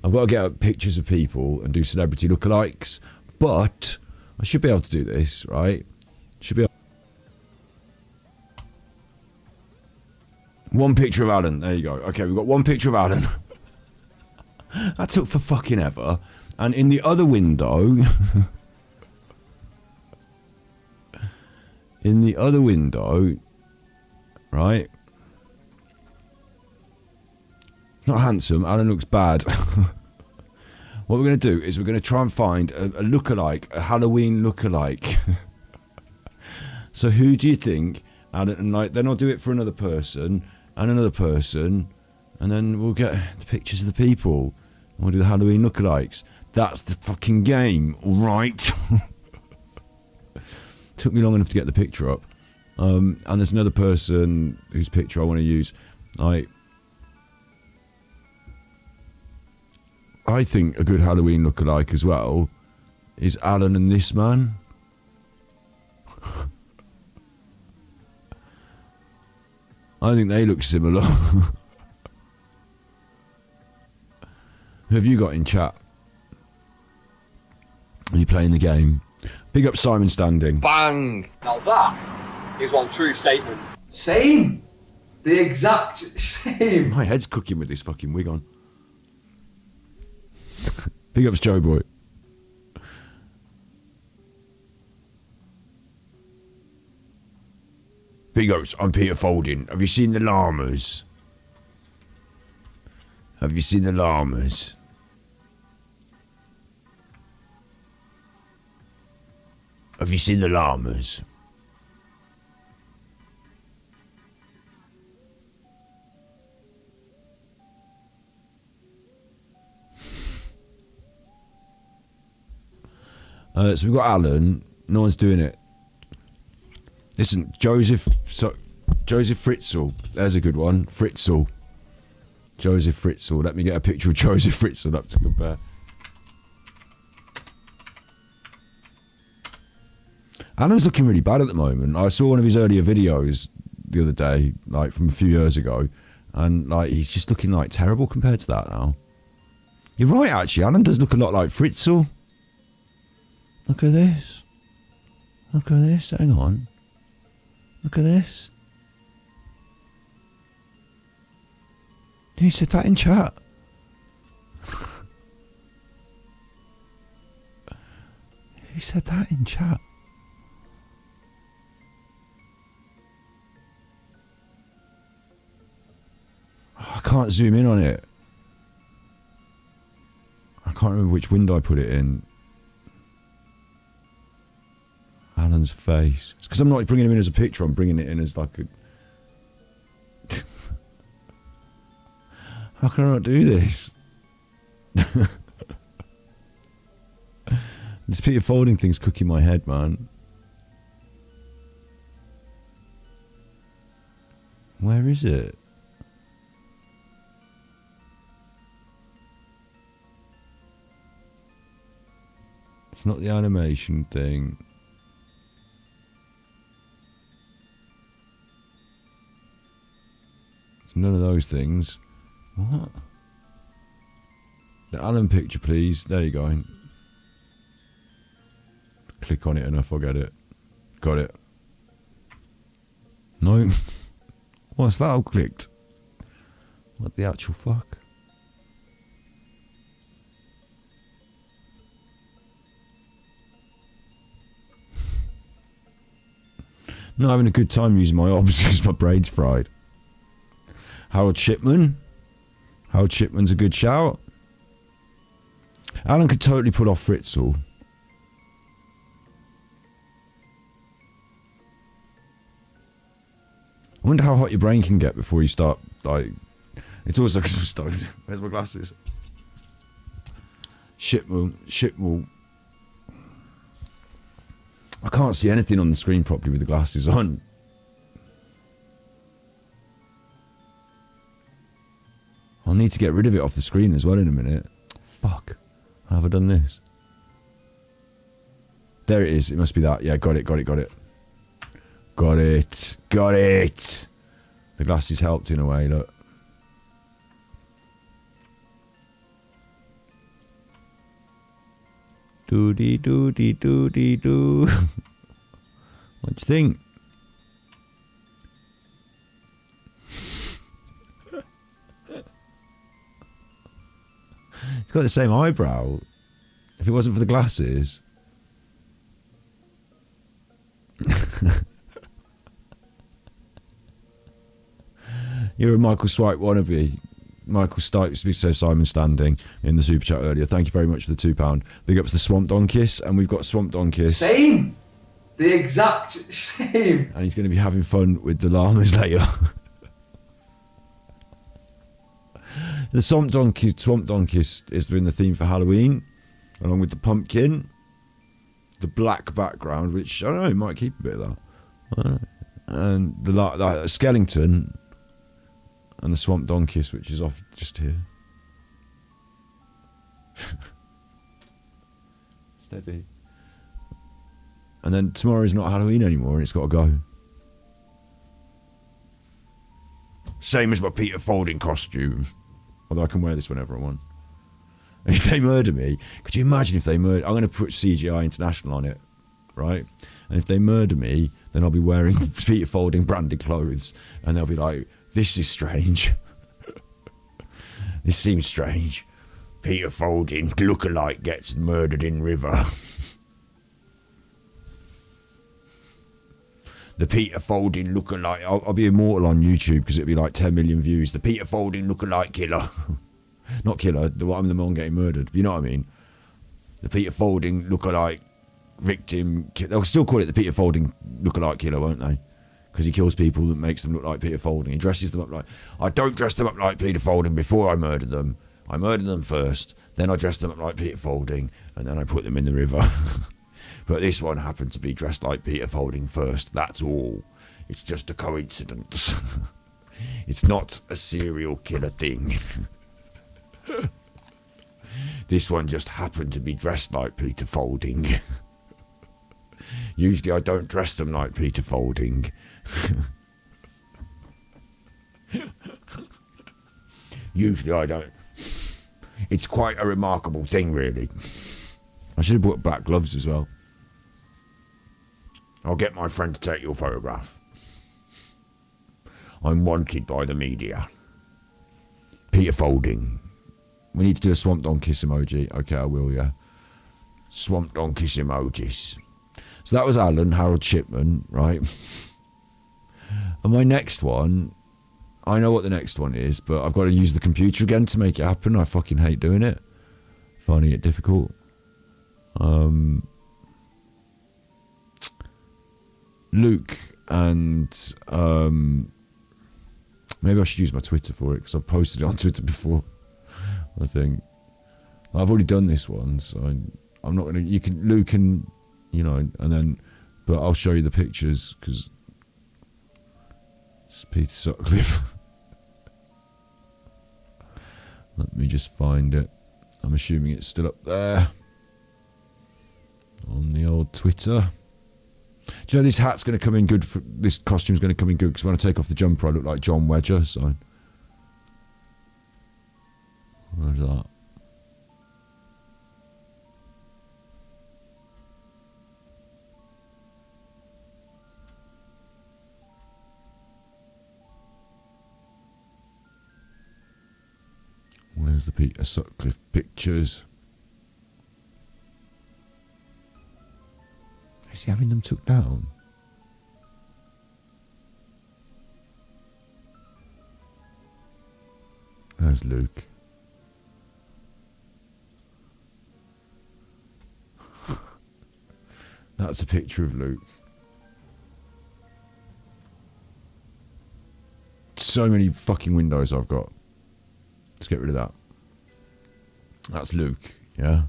I've got to get up pictures of people and do celebrity lookalikes, but I should be able to do this, right? Should be able. One picture of Alan. There you go. Okay, we've got one picture of Alan. That took for fucking ever. And in the other window... in the other window... Right? Not handsome. Alan looks bad. What we're going to do is we're going to try and find a lookalike. A Halloween lookalike. So who do you think... Alan, and like, then I'll do it for another person... and another person, and then we'll get the pictures of the people. And we'll do the Halloween lookalikes. That's the fucking game, all right? Took me long enough to get the picture up. And there's another person whose picture I want to use. I think a good Halloween lookalike as well is Alan and this man. I think they look similar. Who have you got in chat? Are you playing the game? Big up Simon Standing. Bang! Now that is one true statement. Same! The exact same! My head's cooking with this fucking wig on. Big ups Joe Boy. Big ups, I'm Peter Faulding. Have you seen the llamas? Have you seen the llamas? Have you seen the llamas? So we've got Alan. No one's doing it. Listen, Joseph Fritzl. There's a good one. Fritzl. Joseph Fritzl. Let me get a picture of Joseph Fritzl up to compare. Alan's looking really bad at the moment. I saw one of his earlier videos the other day, like from a few years ago, and like he's just looking like terrible compared to that now. You're right, actually. Alan does look a lot like Fritzl. Look at this. Look at this. Hang on. Look at this. Who said that in chat? Who said that in chat? Oh, I can't zoom in on it. I can't remember which window I put it in. Alan's face. It's because I'm not bringing him in as a picture, I'm bringing it in as like a... How can I not do this? This Peter Faulding thing's cooking my head, man. Where is it? It's not the animation thing. It's none of those things. What? The Alan picture, please. There you go. Click on it enough, I'll get it. Got it. No. What's that all clicked? What the actual fuck? Not having a good time using my obs because my brain's fried. Harold Shipman. Harold Shipman's a good shout. Alan could totally pull off Fritzl. I wonder how hot your brain can get before you start, like... It's always like I'm stoned. Where's my glasses? Shipman. I can't see anything on the screen properly with the glasses on. I'll need to get rid of it off the screen as well in a minute. Fuck. How have I done this? There it is. It must be that. Yeah, got it. Got it. The glasses helped in a way, look. Doody. What do you think? It's got the same eyebrow. If it wasn't for the glasses. You're a Michael Swipe wannabe. Michael Stipes says Simon Standing in the super chat earlier. Thank you very much for the £2. Big up to the Swamp Donkiss, and we've got Swamp Donkiss. Same! The exact same! And he's going to be having fun with the llamas later. The Swamp Donkiss has been the theme for Halloween, along with the pumpkin, the black background, which, I don't know, it might keep a bit of that. I don't know. And the Skellington, and the Swamp Donkiss, which is off just here. Steady. And then tomorrow's not Halloween anymore, and it's got to go. Same as my Peter Faulding costume. Although I can wear this whenever I want. If they murder me, could you imagine if they murder... I'm going to put CGI International on it, right? And if they murder me, then I'll be wearing Peter Faulding branded clothes, and they'll be like, this is strange. This seems strange. Peter Faulding, lookalike, gets murdered in river. The Peter Faulding lookalike. I'll be immortal on YouTube because it'll be like 10 million views. The Peter Faulding lookalike killer. Not killer, I'm the one getting murdered. You know what I mean? The Peter Faulding lookalike victim. They'll still call it the Peter Faulding lookalike killer, won't they? Because he kills people that makes them look like Peter Faulding. He dresses them up like... I don't dress them up like Peter Faulding before I murder them. I murder them first, then I dress them up like Peter Faulding, and then I put them in the river. But this one happened to be dressed like Peter Faulding first, that's all. It's just a coincidence. It's not a serial killer thing. This one just happened to be dressed like Peter Faulding. Usually I don't dress them like Peter Faulding. Usually I don't. It's quite a remarkable thing, really. I should have bought black gloves as well. I'll get my friend to take your photograph. I'm wanted by the media. Peter Faulding. We need to do a Swamp Donkiss emoji. Okay, I will, yeah. Swamp Donkiss emojis. So that was Alan, Harold Shipman, right? And my next one, I know what the next one is, but I've got to use the computer again to make it happen. I fucking hate doing it. Finding it difficult. Luke and maybe I should use my Twitter for it because I've posted it on Twitter before. I think I've already done this one, so I'm not gonna. You can Luke and and then, but I'll show you the pictures because it's Peter Sutcliffe. Let me just find it. I'm assuming it's still up there on the old Twitter. Do you know this hat's going to come in good? This costume's going to come in good because when I take off the jumper, I look like John Wedger. So, where's that? Where's the Peter Sutcliffe pictures? Is he having them took down? There's Luke. That's a picture of Luke. So many fucking windows I've got. Let's get rid of that. That's Luke, yeah.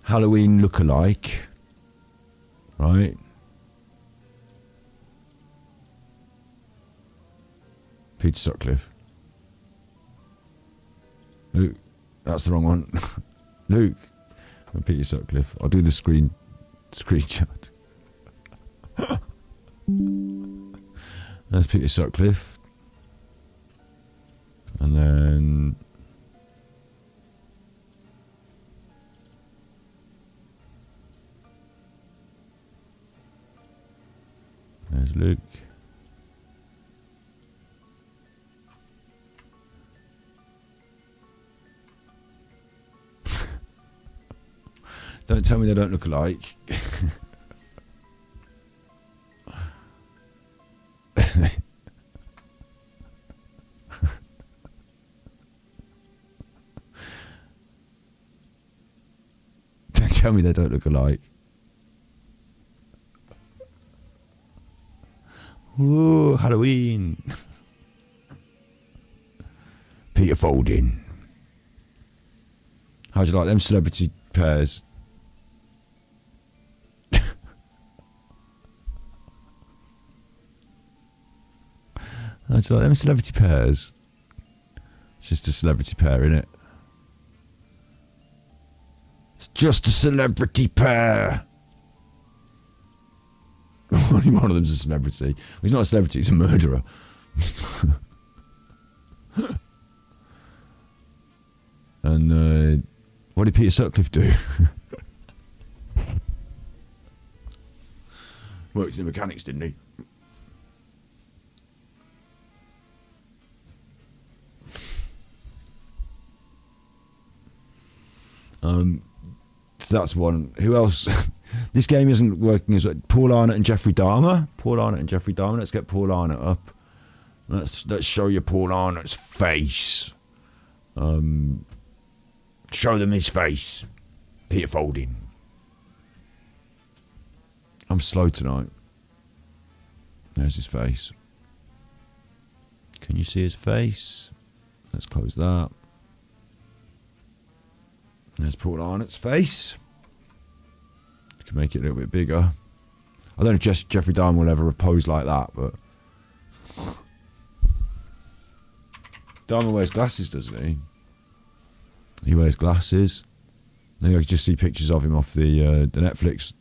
Halloween lookalike, right? Peter Sutcliffe. Luke, that's the wrong one. Luke and Peter Sutcliffe. I'll do the screenshot. There's Peter Sutcliffe. And then there's Luke. Don't tell me they don't look alike. Don't tell me they don't look alike. Ooh, Halloween. Peter Faulding. How'd you like them celebrity pairs? How'd you like them celebrity pairs? It's just a celebrity pair, innit? It's just a celebrity pair. Only one of them's a celebrity. Well, he's not a celebrity, he's a murderer. And what did Peter Sutcliffe do? Worked in the mechanics, didn't he? So that's one. Who else? This game isn't working as well. Paul Arnott and Jeffrey Dahmer. Paul Arnott and Jeffrey Dahmer. Let's get Paul Arnott up. Let's show you Paul Arnott's face. Show them his face. Peter Faulding. I'm slow tonight. There's his face. Can you see his face? Let's close that. There's Paul Arnott's face. You can make it a little bit bigger. I don't know if Jeffrey Dahmer will ever have posed like that, but Dahmer wears glasses, doesn't he? He wears glasses. I think I could just see pictures of him off the Netflix.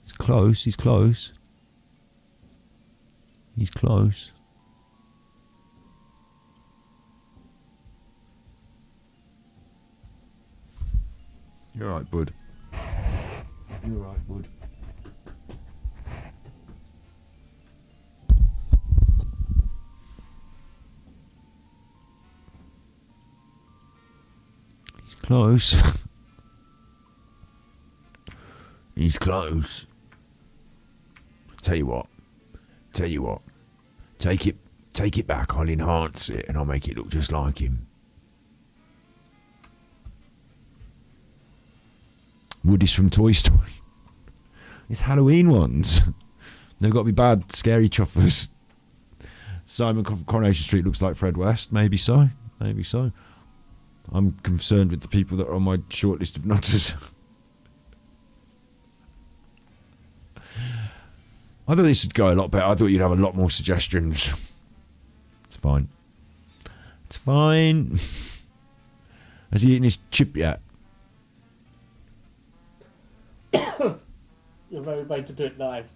He's close. He's close. He's close. You're right, bud. You're right, bud. He's close. He's close. Tell you what. Take it back. I'll enhance it and I'll make it look just like him. Woody's from Toy Story. It's Halloween ones. They've got to be bad, scary chuffers. Simon from Coronation Street looks like Fred West. Maybe so. Maybe so. I'm concerned with the people that are on my short list of nutters. I thought this would go a lot better. I thought you'd have a lot more suggestions. It's fine. It's fine. Has he eaten his chip yet? You're very way to do it live.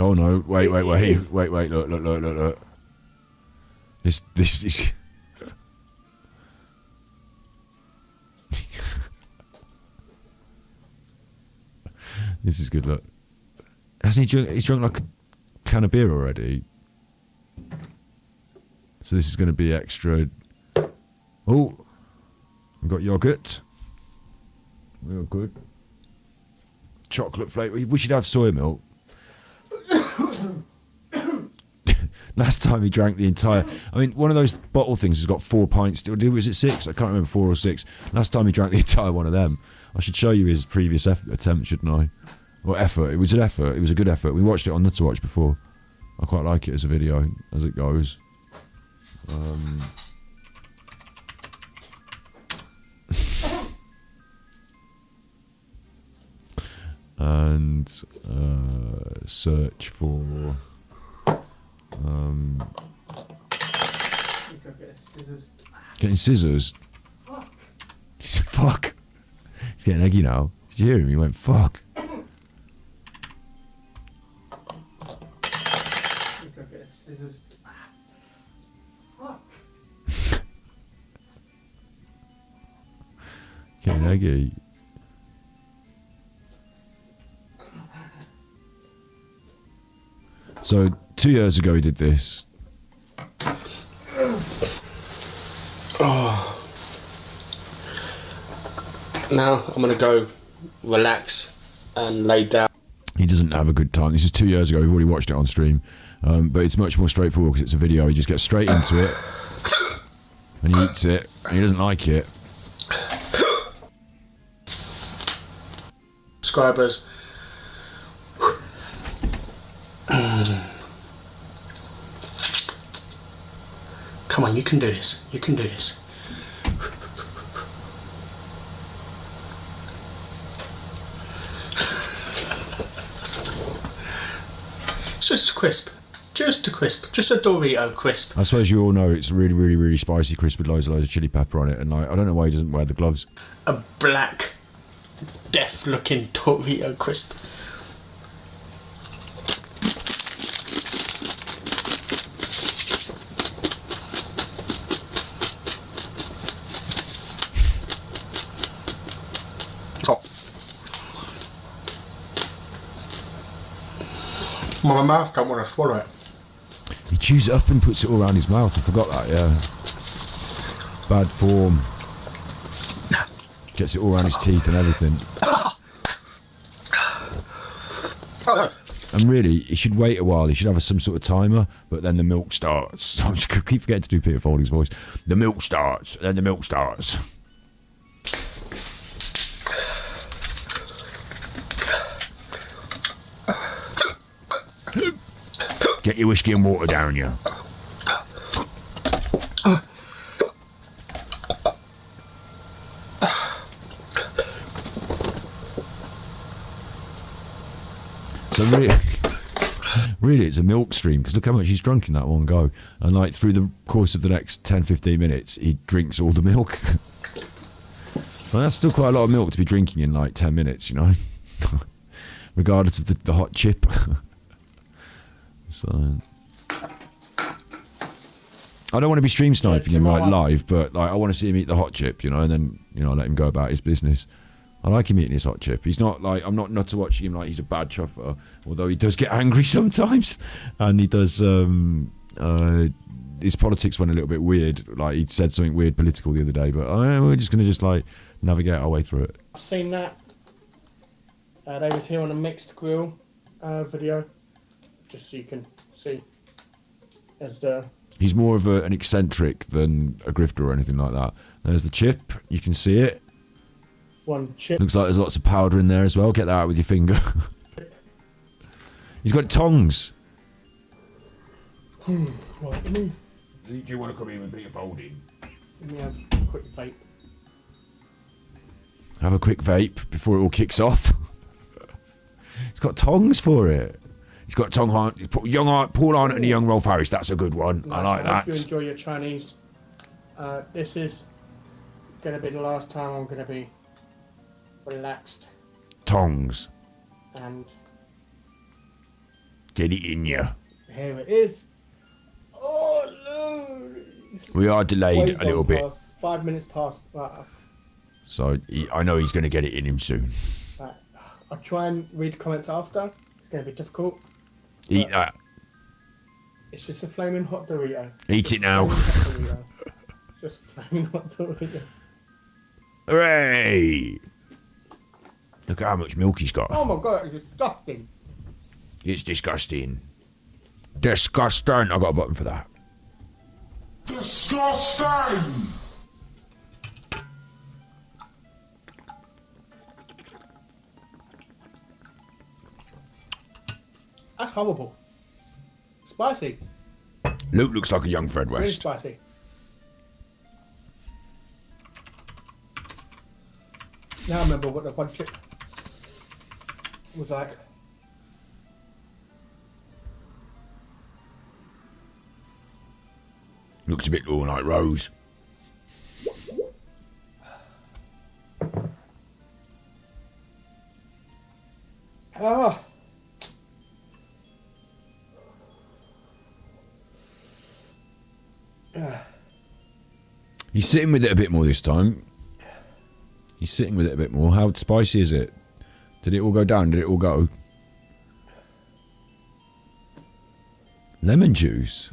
Oh no! Wait! Look! This is. This is good. Look, hasn't he drunk? He's drunk like a can of beer already. So this is going to be extra. Oh, we've got yogurt. Real good. Chocolate flavour. We should have soy milk. Last time he drank the entire. I mean, one of those bottle things has got 4 pints. Was it 6? I can't remember, 4 or 6. Last time he drank the entire one of them. I should show you his previous attempt, shouldn't I? Or effort. It was an effort. It was a good effort. We watched it on Nutterwatch before. I quite like it as a video, as it goes. And search for getting scissors. Fuck. He's getting eggy now. Did you hear him? He went fuck. Getting eggy. So 2 years ago he did this. Oh. Now I'm gonna go relax and lay down. He doesn't have a good time. This is 2 years ago. We've already watched it on stream, but it's much more straightforward because it's a video. He just gets straight into it and he eats it. And he doesn't like it. Subscribers. Come on, you can do this. You can do this. Just a crisp. Just a crisp. Just a Dorito crisp. I suppose you all know it's really, really, really spicy crisp with loads of chili pepper on it. And like, I don't know why he doesn't wear the gloves. A black, death-looking Dorito crisp. My mouth can't want to swallow it. He chews it up and puts it all around his mouth. I forgot that, yeah. Bad form. Gets it all around his teeth and everything. And really, he should wait a while. He should have some sort of timer, but then the milk starts. I keep forgetting to do Peter Faulding's voice. The milk starts, then the milk starts. Get your whiskey and water down you. So really it's a milk stream, because look how much he's drunk in that one go. And like through the course of the next 10-15 minutes, he drinks all the milk. Well, that's still quite a lot of milk to be drinking in like 10 minutes, you know. Regardless of the hot chip. So I don't want to be stream sniping him like live, but like I want to see him eat the hot chip, you know, and then, you know, let him go about his business. I like him eating his hot chip. He's not like, I'm not to watching him like he's a bad chuffer, although he does get angry sometimes, and he does his politics went a little bit weird. Like he said something weird political the other day, but we're just gonna just like navigate our way through it. I've seen that. They was here on a mixed grill video, just so you can see. As the He's more of an eccentric than a grifter or anything like that. There's the chip. You can see it. one chip. Looks like there's lots of powder in there as well. Get that out with your finger. He's got tongs. Right, let me Do you want to come in with Peter Faulding? have a quick vape. Have a quick vape before it all kicks off. It's got tongs for it. He's got Paul Arnott and the young Rolf Harris. That's a good one. Nice. I like I hope that. you enjoy your Chinese. This is going to be the last time I'm going to be relaxed Tongs. and Get it in you. here it is. Oh no! We are delayed Way a little gone bit. past, 5 minutes past. So I know he's going to get it in him soon. Right. I'll try and read comments after. It's going to be difficult. Eat that. It's just a flaming hot Dorito. Eat it now. It's just a flaming hot Dorito. Hooray! Look at how much milk he's got. Oh my god, it's disgusting. It's disgusting. Disgusting. I got a button for that. Disgusting! That's horrible. Spicy. Luke looks like a young Fred Really West. spicy. Now I remember what the one chip was like. Looks a bit more like Rose. Ah. He's sitting with it a bit more this time. He's sitting with it a bit more. How spicy is it? Did it all go down? Did it all go? Lemon juice?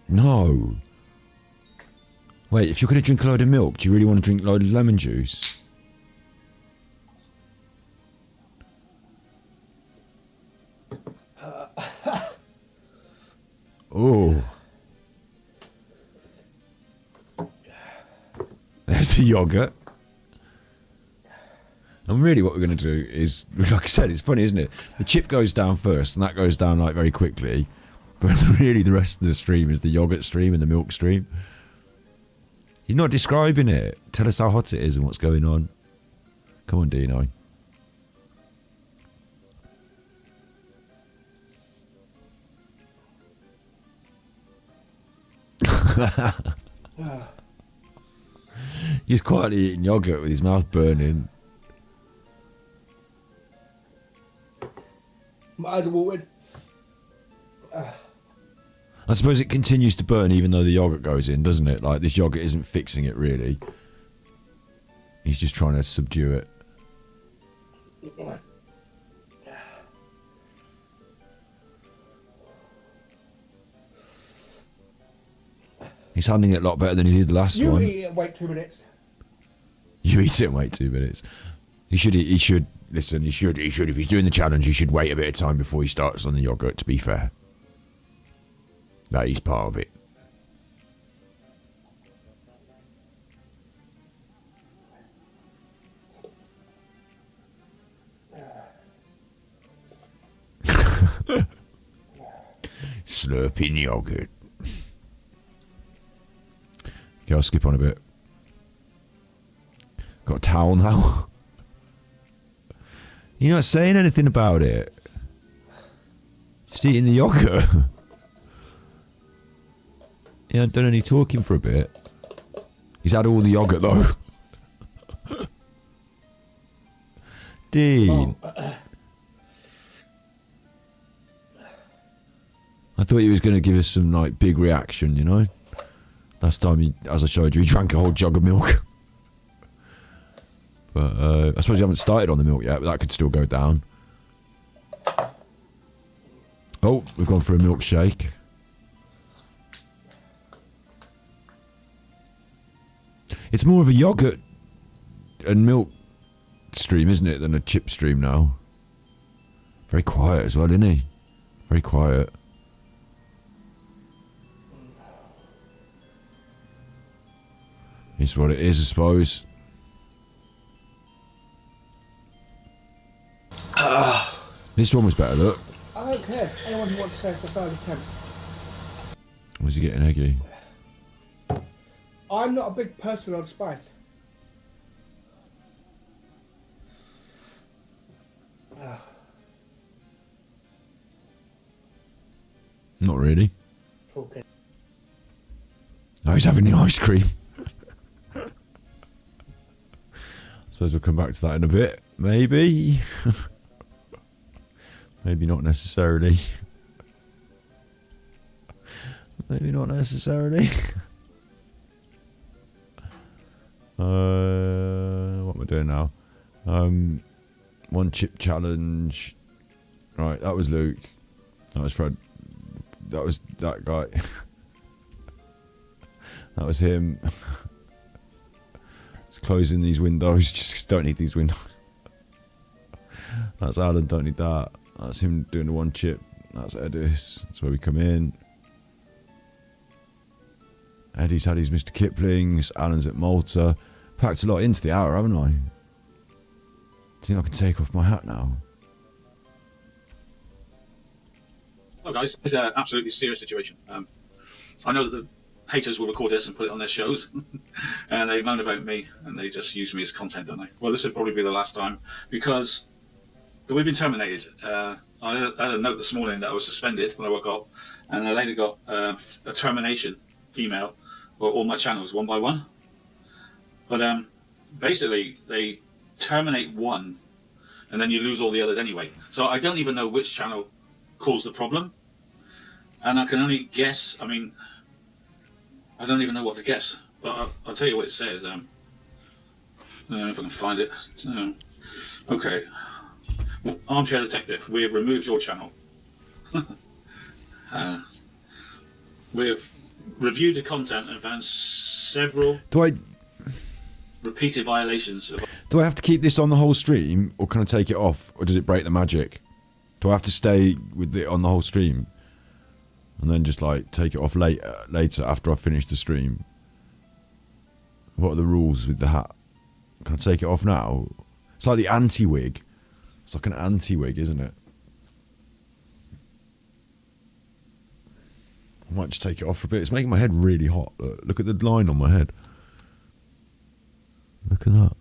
No. Wait, if you're going to drink a load of milk, do you really want to drink a load of lemon juice? Oh. There's the yoghurt. And really what we're going to do is, like I said, it's funny, isn't it? The chip goes down first, and that goes down like very quickly. But really the rest of the stream is the yoghurt stream and the milk stream. You're not describing it. Tell us how hot it is and what's going on. Come on, Dino. He's quietly eating yogurt with his mouth burning. My eyes are watered. I suppose it continues to burn even though the yogurt goes in, doesn't it? Like, this yogurt isn't fixing it, really. He's just trying to subdue it. He's handling it a lot better than he did the last You one. eat it, wait 2 minutes. You eat it and wait 2 minutes. He should, listen, he should, if he's doing the challenge, he should wait a bit of time before he starts on the yogurt, to be fair. That is part of it. Slurping yogurt. Okay, I'll skip on a bit. Got a towel now. You're not saying anything about it. Just eating the yogurt. Yeah, I've done any talking for a bit. He's had all the yogurt though. Dean. I thought he was going to give us some like big reaction, you know. Last time, he, as I showed you, he drank a whole jug of milk. But I suppose you haven't started on the milk yet, but that could still go down. Oh, we've gone for a milkshake. It's more of a yogurt and milk stream, isn't it, than a chip stream now. Very quiet as well, isn't he? Very quiet. It's what it is, I suppose. This one was better, look. Oh, I don't care. Anyone who wants to say it's a third attempt. Was he getting eggy? I'm not a big person on spice. Not really. Talking. No, he's having the ice cream. Suppose we'll come back to that in a bit. Maybe. Maybe not necessarily. Maybe not necessarily. What am I doing now? One chip challenge. Right, that was Luke. That was Fred. That was that guy. That was him. Just closing these windows. Just don't need these windows. That's Alan, don't need that. That's him doing the one chip. That's Edis. That's where we come in. Eddie's had his Mr. Kipling's. Alan's at Malta. Packed a lot into the hour, haven't I? Do you think I can take off my hat now? Oh, guys, it's an absolutely serious situation. I know that the haters will record this and put it on their shows, and they moan about me, and they just use me as content, don't they? Well, this would probably be the last time, because we've been terminated. I had a note this morning that I was suspended when I woke up, and I later got a termination email for all my channels, one by one. But basically, they terminate one, and then you lose all the others anyway. So I don't even know which channel caused the problem, and I can only guess. I mean, I don't even know what to guess, but I'll tell you what it says. I don't know if I can find it. Okay. Armchair Detective, we have removed your channel. We have reviewed the content and found several repeated violations. Do I have to keep this on the whole stream, or can I take it off, or does it break the magic? Do I have to stay with it on the whole stream, and then just like take it off later after I've finished the stream? What are the rules with the hat? Can I take it off now? It's like the anti-wig. It's like an anti-wig, isn't it? I might just take it off for a bit. It's making my head really hot. Look at the line on my head. Look at that.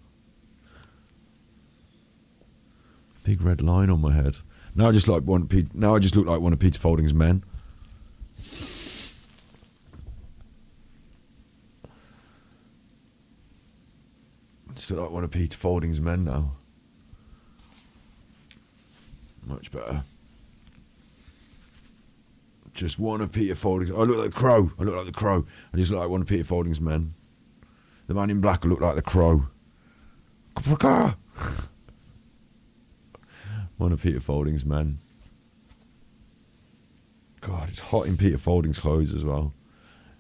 Big red line on my head. Now I just look like one of Peter Faulding's men. Just look like one of Peter Faulding's men now. Much better. Just one of Peter Faulding's. I look like the Crow. I look like the Crow. I just look like one of Peter Faulding's men. The man in black will look like the Crow. One of Peter Faulding's men. God, it's hot in Peter Faulding's clothes as well.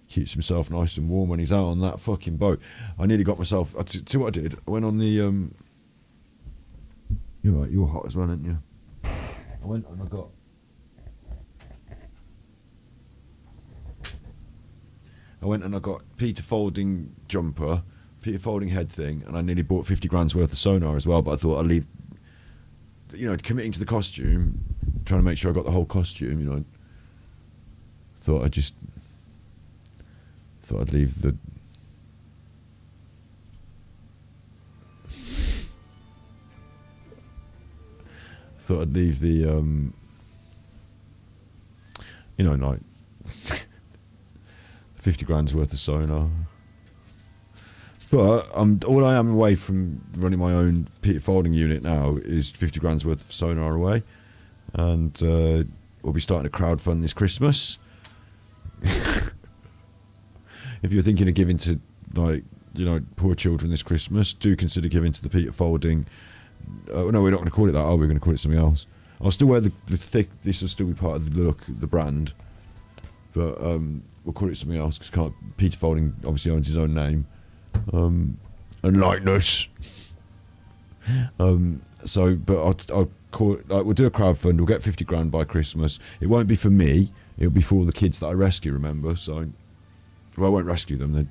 Keeps himself nice and warm when he's out on that fucking boat. I nearly got myself. See what I did? I went on the. You're right. You're hot as well, aren't you? I went and I got. Peter Faulding jumper, Peter Faulding head thing, and I nearly bought 50 grand's worth of sonar as well. But I thought I'd leave. You know, committing to the costume, trying to make sure I got the whole costume. You know, thought I'd leave the. Thought I'd leave the. You know, like 50 grand's worth of sonar. But all I am away from running my own Peter Faulding unit now is 50 grand's worth of sonar away, and we'll be starting to crowdfund this Christmas. If you're thinking of giving to, like, you know, poor children this Christmas, do consider giving to the Peter Faulding. No, we're not going to call it that. Oh, we're going to call it something else. I'll still wear the thick. This will still be part of the look, the brand, but we'll call it something else because Peter Faulding obviously owns his own name and likeness. But I'll call it, like, we'll do a crowdfund. We'll get 50 grand by Christmas. It won't be for me. It'll be for all the kids that I rescue. Remember, so well, I won't rescue them.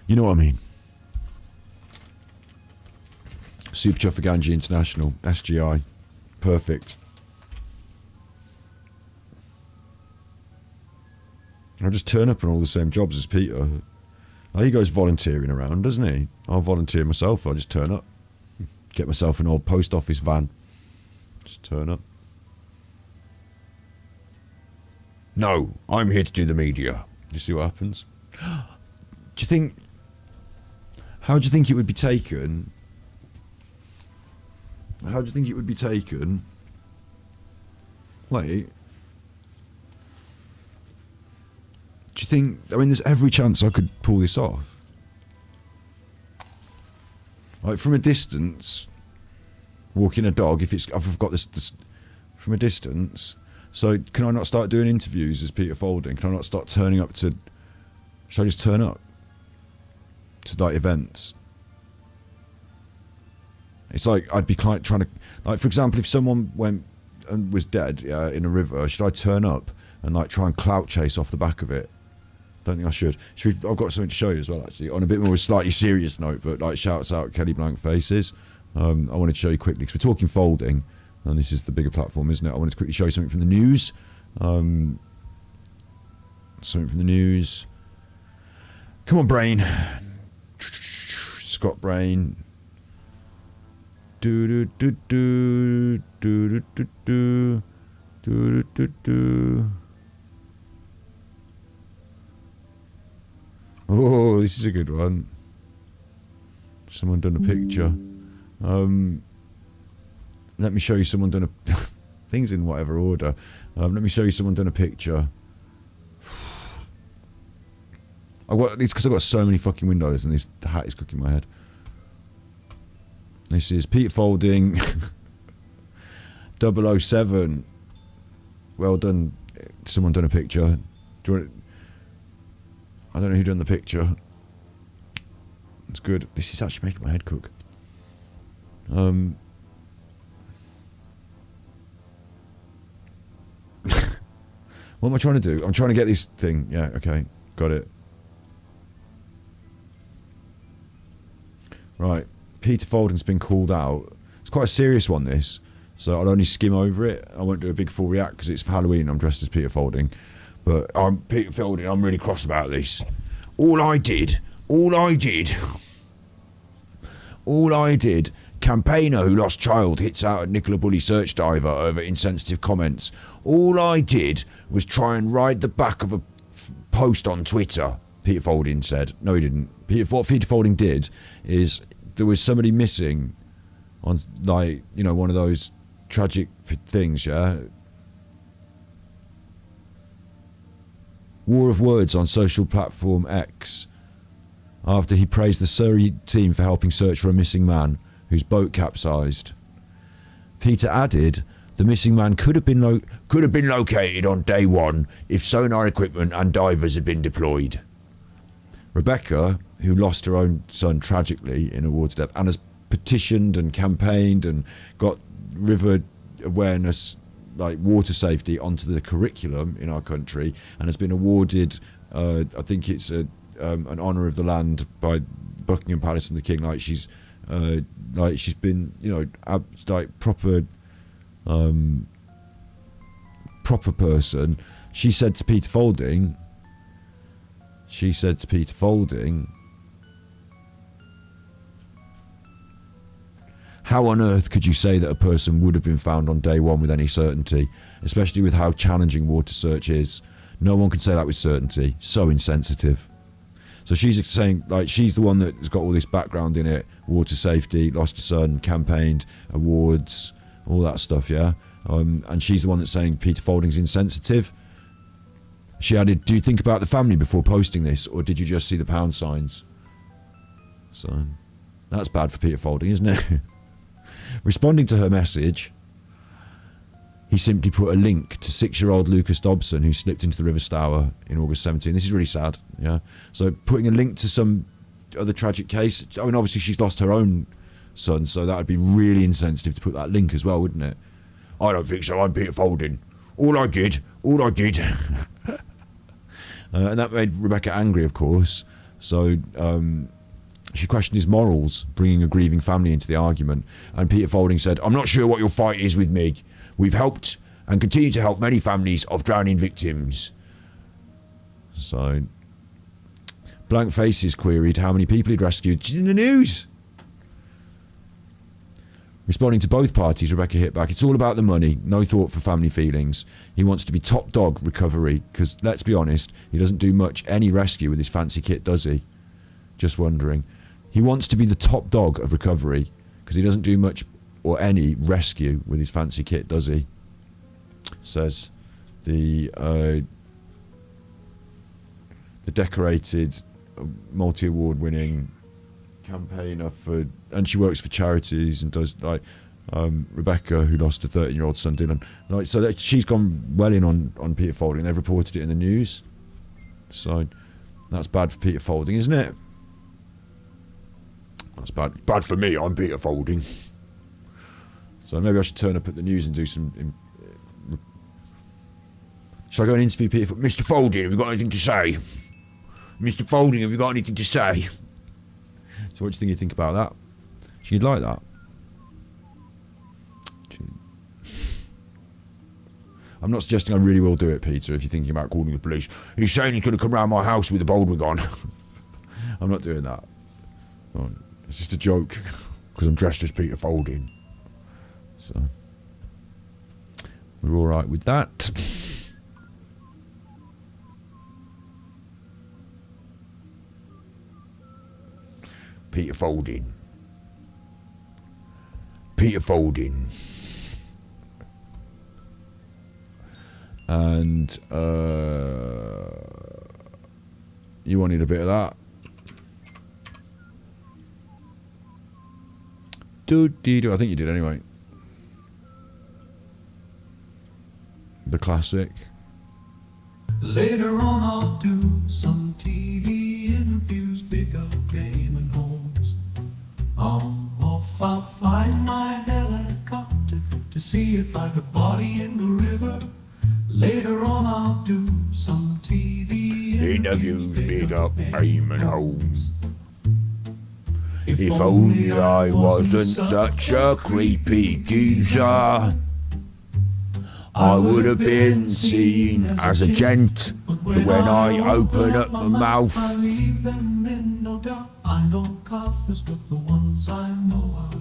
You know what I mean. Super Chufferwatch International, SGI, perfect. I'll just turn up on all the same jobs as Peter. Oh, he goes volunteering around, doesn't he? I'll volunteer myself. I'll just turn up. Get myself an old post office van. Just turn up. No, I'm here to do the media. You see what happens? Do you think... How do you think it would be taken? How do you think it would be taken? Wait. Do you think... I mean, there's every chance I could pull this off. Like, from a distance, walking a dog, if I've got this from a distance... So, can I not start doing interviews as Peter Faulding? Can I not start turning up to... Should I just turn up to, like, events? It's like, I'd be trying to... Like, for example, if someone went and was dead in a river, should I turn up and, like, try and clout chase off the back of it? Don't think I should. I've got something to show you as well, actually, on a bit more slightly serious note, but, like, shouts out Kelly Blank Faces. I wanted to show you quickly, because we're talking folding, and this is the bigger platform, isn't it? I wanted to quickly show you something from the news. Something from the news. Come on, Brain. Scott Brain. Do do do do do do do do do do. Oh, this is a good one. Someone done a picture. Let me show you someone done a... things in whatever order. Let me show you someone done a picture. It's because I've got so many fucking windows and this hat is cooking my head. This is Peter Faulding. 007. Well done. Someone done a picture. Do you want it? I don't know who done the picture. It's good. This is actually making my head cook. What am I trying to do? I'm trying to get this thing. Yeah, okay. Got it. Right. Peter Faulding's been called out. It's quite a serious one, this. So I'll only skim over it. I won't do a big full react because it's for Halloween. I'm dressed as Peter Faulding. But I'm Peter Faulding. I'm really cross about this. All I did, campaigner who lost child hits out at Nicola Bully search diver over insensitive comments. All I did was try and ride the back of a post on Twitter, Peter Faulding said. No, he didn't. What Peter Faulding did is there was somebody missing on, like, you know, one of those tragic things, yeah? War of words on social platform X after he praised the Surrey team for helping search for a missing man whose boat capsized. Peter added, the missing man could have been located on day one if sonar equipment and divers had been deployed. Rebecca, who lost her own son tragically in a water death and has petitioned and campaigned and got river awareness, like water safety, onto the curriculum in our country, and has been awarded, I think it's an honour of the land by Buckingham Palace and the King. Like she's been, you know, like proper person. She said to Peter Faulding, how on earth could you say that a person would have been found on day one with any certainty, especially with how challenging water search is? No one can say that with certainty. So insensitive. So she's saying, like, she's the one that's got all this background in it, water safety, lost a son, campaigned, awards, all that stuff, yeah? And she's the one that's saying Peter Faulding's insensitive. She added, do you think about the family before posting this, or did you just see the pound signs? So, that's bad for Peter Faulding, isn't it? Responding to her message, he simply put a link to 6-year-old Lucas Dobson, who slipped into the River Stour in August 17. This is really sad, yeah? So putting a link to some other tragic case, I mean, obviously she's lost her own son, so that would be really insensitive to put that link as well, wouldn't it? I don't think so, I'm Peter Faulding. All I did. And that made Rebecca angry, of course. So she questioned his morals, bringing a grieving family into the argument. And Peter Faulding said, I'm not sure what your fight is with me. We've helped and continue to help many families of drowning victims. So, Blank Faces queried how many people he'd rescued. She's in the news. Responding to both parties, Rebecca hit back. It's all about the money. No thought for family feelings. He wants to be top dog recovery because, let's be honest, he doesn't do much any rescue with his fancy kit, does he? Just wondering. He wants to be the top dog of recovery because he doesn't do much or any rescue with his fancy kit, does he? Says the decorated, multi-award winning campaigner for, and she works for charities and does like Rebecca, who lost a 13-year-old son Dylan. Like, so that she's gone well in on Peter Faulding. They've reported it in the news. So that's bad for Peter Faulding, isn't it? That's bad for me. I'm Peter Faulding. So maybe I should turn up at the news and do some. Shall I go and interview Peter? Mr. Faulding, have you got anything to say? Mr. Faulding, have you got anything to say? So what do you think about that? She'd like that. I'm not suggesting I really will do it, Peter, if you're thinking about calling the police. He's saying he's going to come round my house with a baldwig on. I'm not doing that. It's just a joke, because I'm dressed as Peter Faulding. So, we're all right with that. Peter Faulding. Peter Faulding. And you wanted a bit of that. I think you did anyway. The classic. Later on I'll do some TV interviews, big up game and homes. Off I'll find my helicopter to see if I could body in the river. Later on I'll do some TV interviews, big up aim and homes. If only I wasn't such a creepy geezer, I would have been seen as a gent. But when I open up my mouth, I leave them in no doubt. I know coppers, but the ones I know are.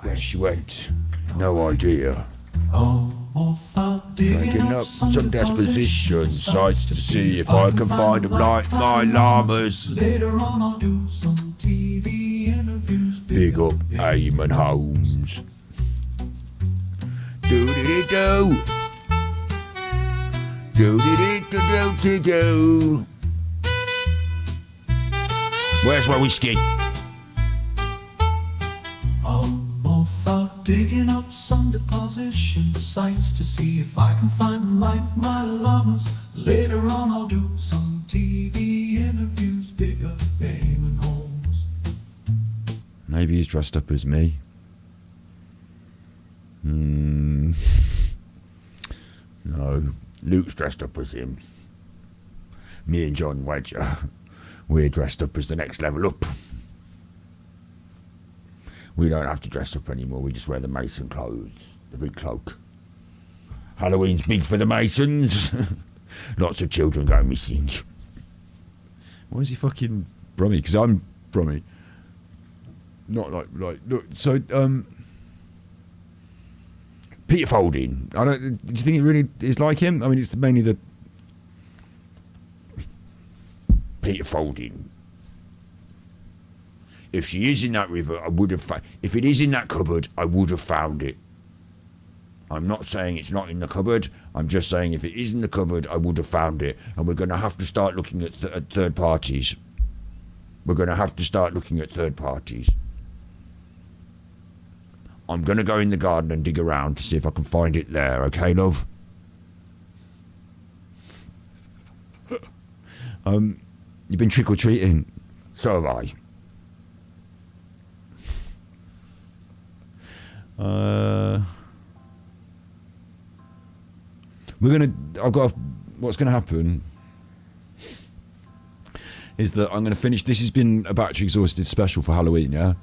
Where she went, no idea. Making up some disposition sites to see if I can find them like my llamas. Later on I'll do some TV interviews. Big up Eamon Holmes. Do-dee-dee-do. Do-dee-dee-do-do-do-do. Where's my whiskey? I'm off out digging up some deposition sites to see if I can find them like my llamas. Later on I'll do some TV interviews. Big up Eamon Holmes. Maybe he's dressed up as me. No, Luke's dressed up as him. Me and John Wedger, we're dressed up as the next level up. We don't have to dress up anymore, we just wear the Mason clothes, the big cloak. Halloween's big for the Masons. Lots of children go missing. Why is he fucking Brummy? Because I'm Brummy. Not like, look, so, Peter Faulding. Do you think it really is like him? I mean, it's mainly the Peter Faulding. If she is in that river, I would have. If it is in that cupboard, I would have found it. I'm not saying it's not in the cupboard. I'm just saying if it is in the cupboard, I would have found it. And we're going to have to start looking at third parties. We're going to have to start looking at third parties. I'm going to go in the garden and dig around to see if I can find it there, okay, love? You've been trick-or-treating. So have I. What's going to happen is that I'm going to finish. This has been a battery exhausted special for Halloween, yeah?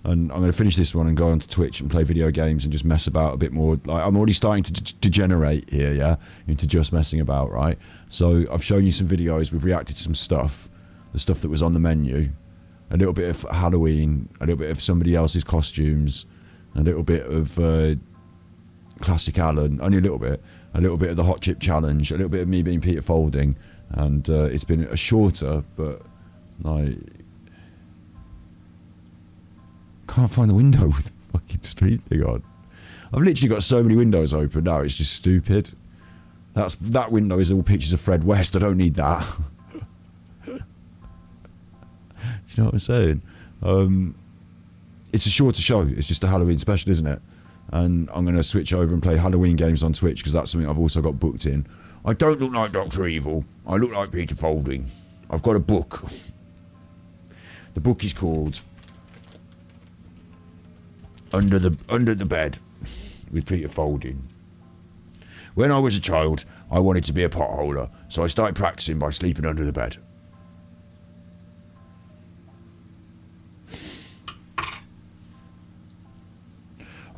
And I'm going to finish this one and go onto Twitch and play video games and just mess about a bit more. Like, I'm already starting to degenerate here, yeah, into just messing about, right? So I've shown you some videos. We've reacted to some stuff, the stuff that was on the menu, a little bit of Halloween, a little bit of somebody else's costumes, a little bit of Classic Alan, only a little bit of the Hot Chip Challenge, a little bit of me being Peter Faulding, and it's been a shorter, but like, can't find the window with the fucking street thing on. I've literally got so many windows open now, it's just stupid. That window is all pictures of Fred West, I don't need that. Do you know what I'm saying? It's a shorter show, it's just a Halloween special, isn't it? And I'm going to switch over and play Halloween games on Twitch because that's something I've also got booked in. I don't look like Dr. Evil. I look like Peter Faulding. I've got a book. The book is called Under the Bed with Peter Faulding. When I was a child, I wanted to be a potholer, so I started practicing by sleeping under the bed.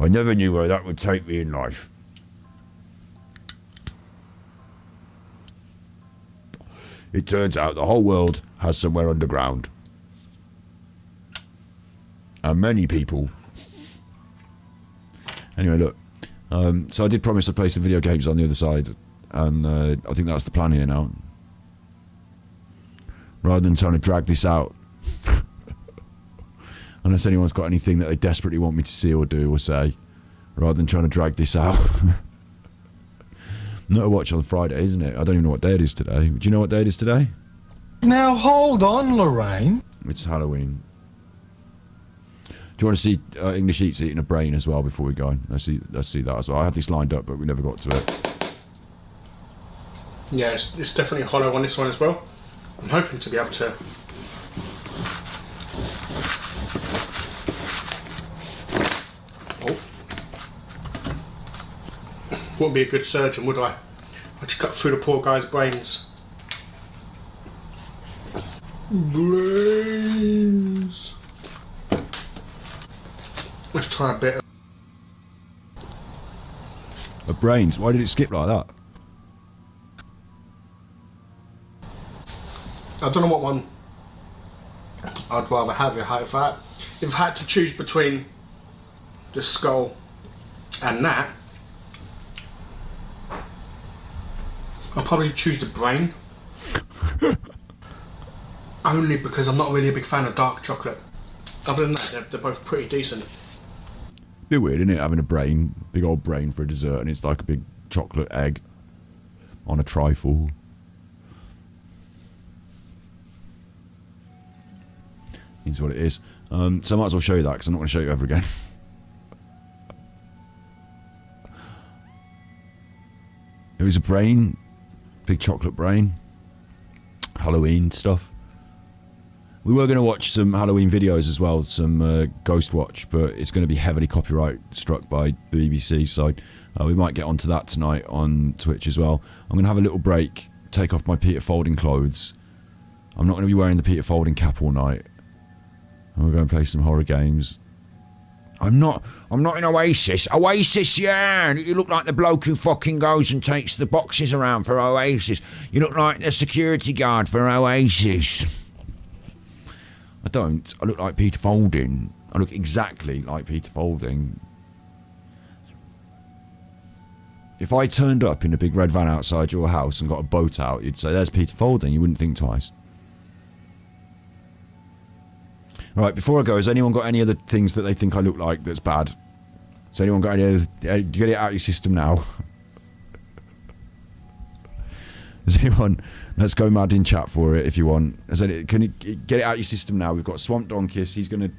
I never knew where that would take me in life. It turns out the whole world has somewhere underground. And many people. Anyway, look. So I did promise I'd play some video games on the other side. And I think that's the plan here now. Rather than trying to drag this out. Unless anyone's got anything that they desperately want me to see or do or say, rather than trying to drag this out. Not a watch on Friday, isn't it? I don't even know what day it is today. Do you know what day it is today? Now hold on, Lorraine. It's Halloween. Do you want to see English Eats eating a brain as well before we go? Let's see that as well. I had this lined up, but we never got to it. Yeah, it's definitely hollow on this one as well. I'm hoping to be able to. Wouldn't be a good surgeon, would I? I'd just cut through the poor guy's brains. Brains. Let's try a bit of brains? Why did it skip like that? I don't know what one I'd rather have. If I had to choose between the skull and that, I'll probably choose the brain. Only because I'm not really a big fan of dark chocolate. Other than that, they're both pretty decent. Bit weird, isn't it? Having a brain, big old brain for a dessert, and it's like a big chocolate egg on a trifle. Is what it is. So I might as well show you that because I'm not going to show you ever again. It was a brain, big chocolate brain, Halloween stuff. We were going to watch some Halloween videos as well, some Ghost Watch, but it's going to be heavily copyright struck by the BBC, so we might get onto that tonight on Twitch as well. I'm going to have a little break, take off my Peter Faulding clothes. I'm not going to be wearing the Peter Faulding cap all night. And we're going to play some horror games. I'm not in Oasis. Oasis, yeah. You look like the bloke who fucking goes and takes the boxes around for Oasis. You look like the security guard for Oasis. I don't. I look like Peter Faulding. I look exactly like Peter Faulding. If I turned up in a big red van outside your house and got a boat out, you'd say, there's Peter Faulding. You wouldn't think twice. Right, before I go, has anyone got any other things that they think I look like that's bad? Has anyone got any other... Get it out of your system now. Has anyone... Let's go mad in chat for it if you want. Can you get it out of your system now? We've got Swamp Donkis. He's going to...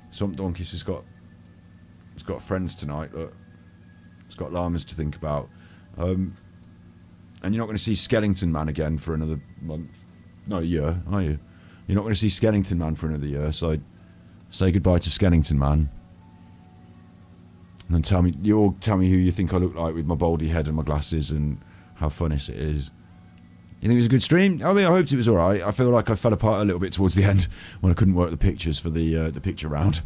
Swamp Donkis has got friends tonight. Look. He's got llamas to think about. And you're not going to see Skellington Man again for another month. No, year, are you? You're not going to see Skellington Man for another year, so say goodbye to Skellington Man. And then tell me who you think I look like with my baldy head and my glasses and how fun it is. You think it was a good stream? I hoped it was alright. I feel like I fell apart a little bit towards the end when I couldn't work the pictures for the picture round.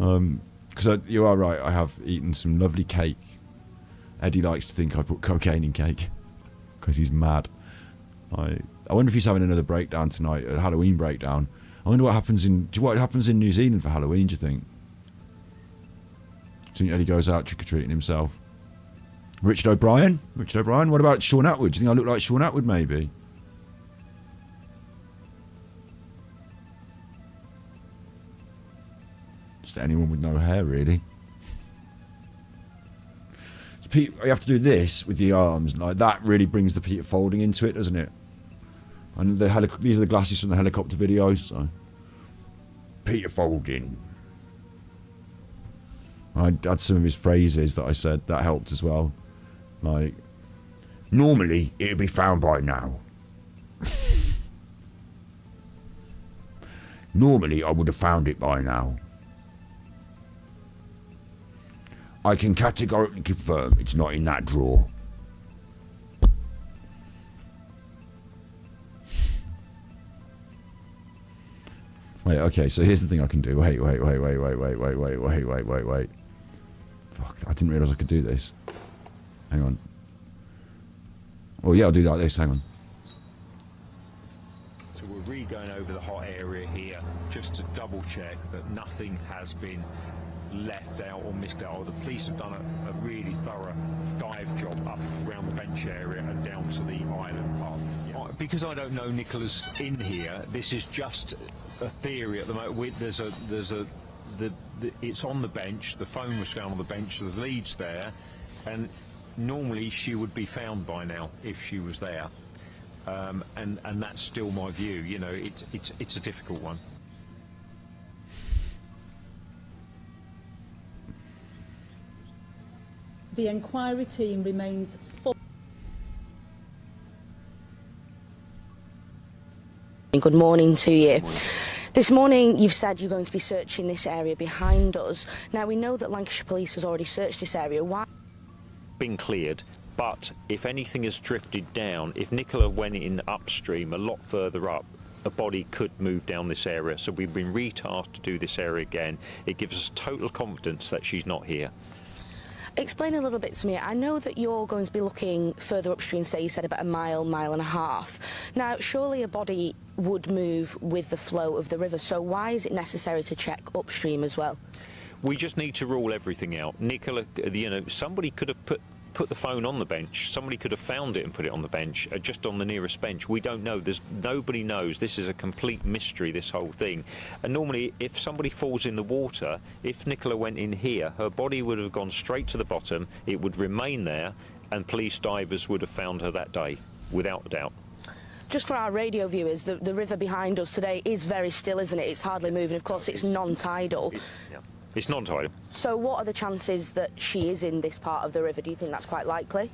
Because you are right, I have eaten some lovely cake. Eddie likes to think I put cocaine in cake because he's mad. I wonder if he's having another breakdown tonight, a Halloween breakdown. I wonder what happens in New Zealand for Halloween, do you think? Do you think Eddie goes out trick-or-treating himself? Richard O'Brien? What about Sean Atwood? Do you think I look like Sean Atwood, maybe? Just anyone with no hair, really. You have to do this with the arms, like that really brings the Peter Faulding into it, doesn't it? And these are the glasses from the helicopter videos. So. Peter Faulding. I had some of his phrases that I said that helped as well. Like, normally it'd be found by now. Normally I would have found it by now. I can categorically confirm it's not in that drawer. Wait, okay, so here's the thing I can do. Wait. Fuck, I didn't realise I could do this. Hang on. Oh yeah, I'll do that like this, hang on. So we're re-going over the hot area here just to double check that nothing has been left out or missed out. The police have done a really thorough dive job up around the bench area and down to the island part. Because I don't know Nicola's in here, this is just a theory at the moment. It's on the bench, the phone was found on the bench, there's leads there, and normally she would be found by now if she was there. And that's still my view, you know, it's a difficult one. The inquiry team remains full. Good morning to you. This morning you've said you're going to be searching this area behind us. Now we know that Lancashire Police has already searched this area. Why? Been cleared, but if anything has drifted down, if Nicola went in upstream a lot further up, a body could move down this area. So we've been retasked to do this area again. It gives us total confidence that she's not here. Explain a little bit to me. I know that you're going to be looking further upstream today. You said about a mile and a half. Now, surely a body would move with the flow of the river, so why is it necessary to check upstream as well? We just need to rule everything out. Nicola, you know, somebody could have put the phone on the bench. Somebody could have found it and put it on the bench, just on the nearest bench. We don't know. Nobody knows. This is a complete mystery, this whole thing. And normally, if somebody falls in the water, if Nicola went in here, her body would have gone straight to the bottom, it would remain there, and police divers would have found her that day, without a doubt. Just for our radio viewers, the river behind us today is very still, isn't it? It's hardly moving. Of course, it's non-tidal. It's non-tidal. So what are the chances that she is in this part of the river? Do you think that's quite likely?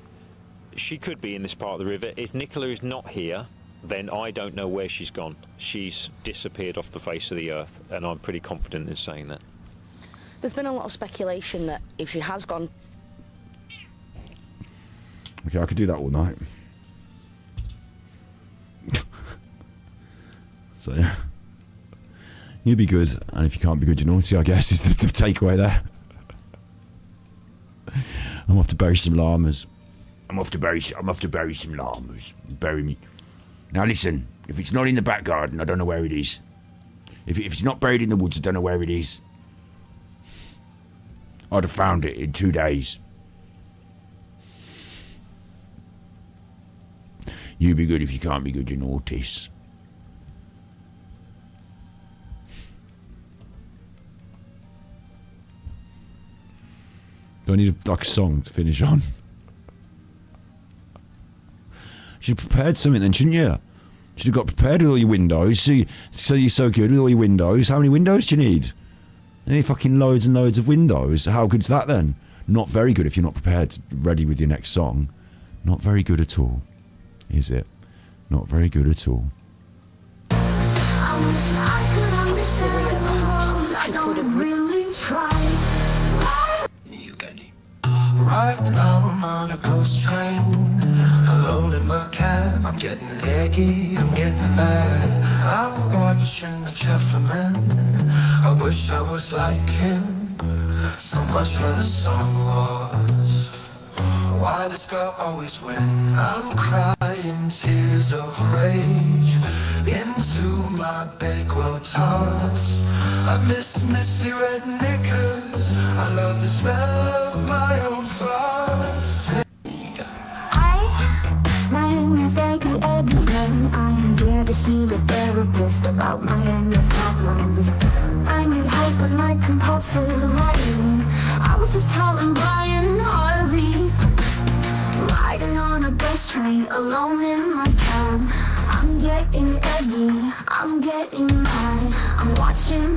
She could be in this part of the river. If Nicola is not here, then I don't know where she's gone. She's disappeared off the face of the earth, and I'm pretty confident in saying that. There's been a lot of speculation that if she has gone... Okay, I could do that all night. So, yeah. You be good, and if you can't be good, you're naughty, I guess, is the takeaway there. I'm off to bury some llamas. I'm off to bury some llamas. Bury me. Now listen, if it's not in the back garden, I don't know where it is. If it's not buried in the woods, I don't know where it is. I'd have found it in 2 days. You be good, if you can't be good, you're naughty. Do I need a song to finish on? Should have prepared something then, shouldn't you? Should have got prepared with all your windows. So you're so good with all your windows. How many windows do you need? You need fucking loads and loads of windows. How good's that then? Not very good if you're not prepared, ready with your next song. Not very good at all, is it? Not very good at all. I wish I could understand, but I don't really try. Right now I'm on a ghost train, alone in my cab. I'm getting leggy, I'm getting mad. I'm watching the Chufferman. I wish I was like him. So much for the song wars. Why does God always win? I'm crying tears of rage into my bakewell toss. I miss messy red knickers. I love the smell of my own farts. Hi, my name is Aggie Edmund. I'm here to see the therapist about my anger problems. I need help with my compulsive writing. I was just telling Brian Harvey, riding on a bus train alone in my cab. I'm getting edgy, I'm getting mad. I'm watching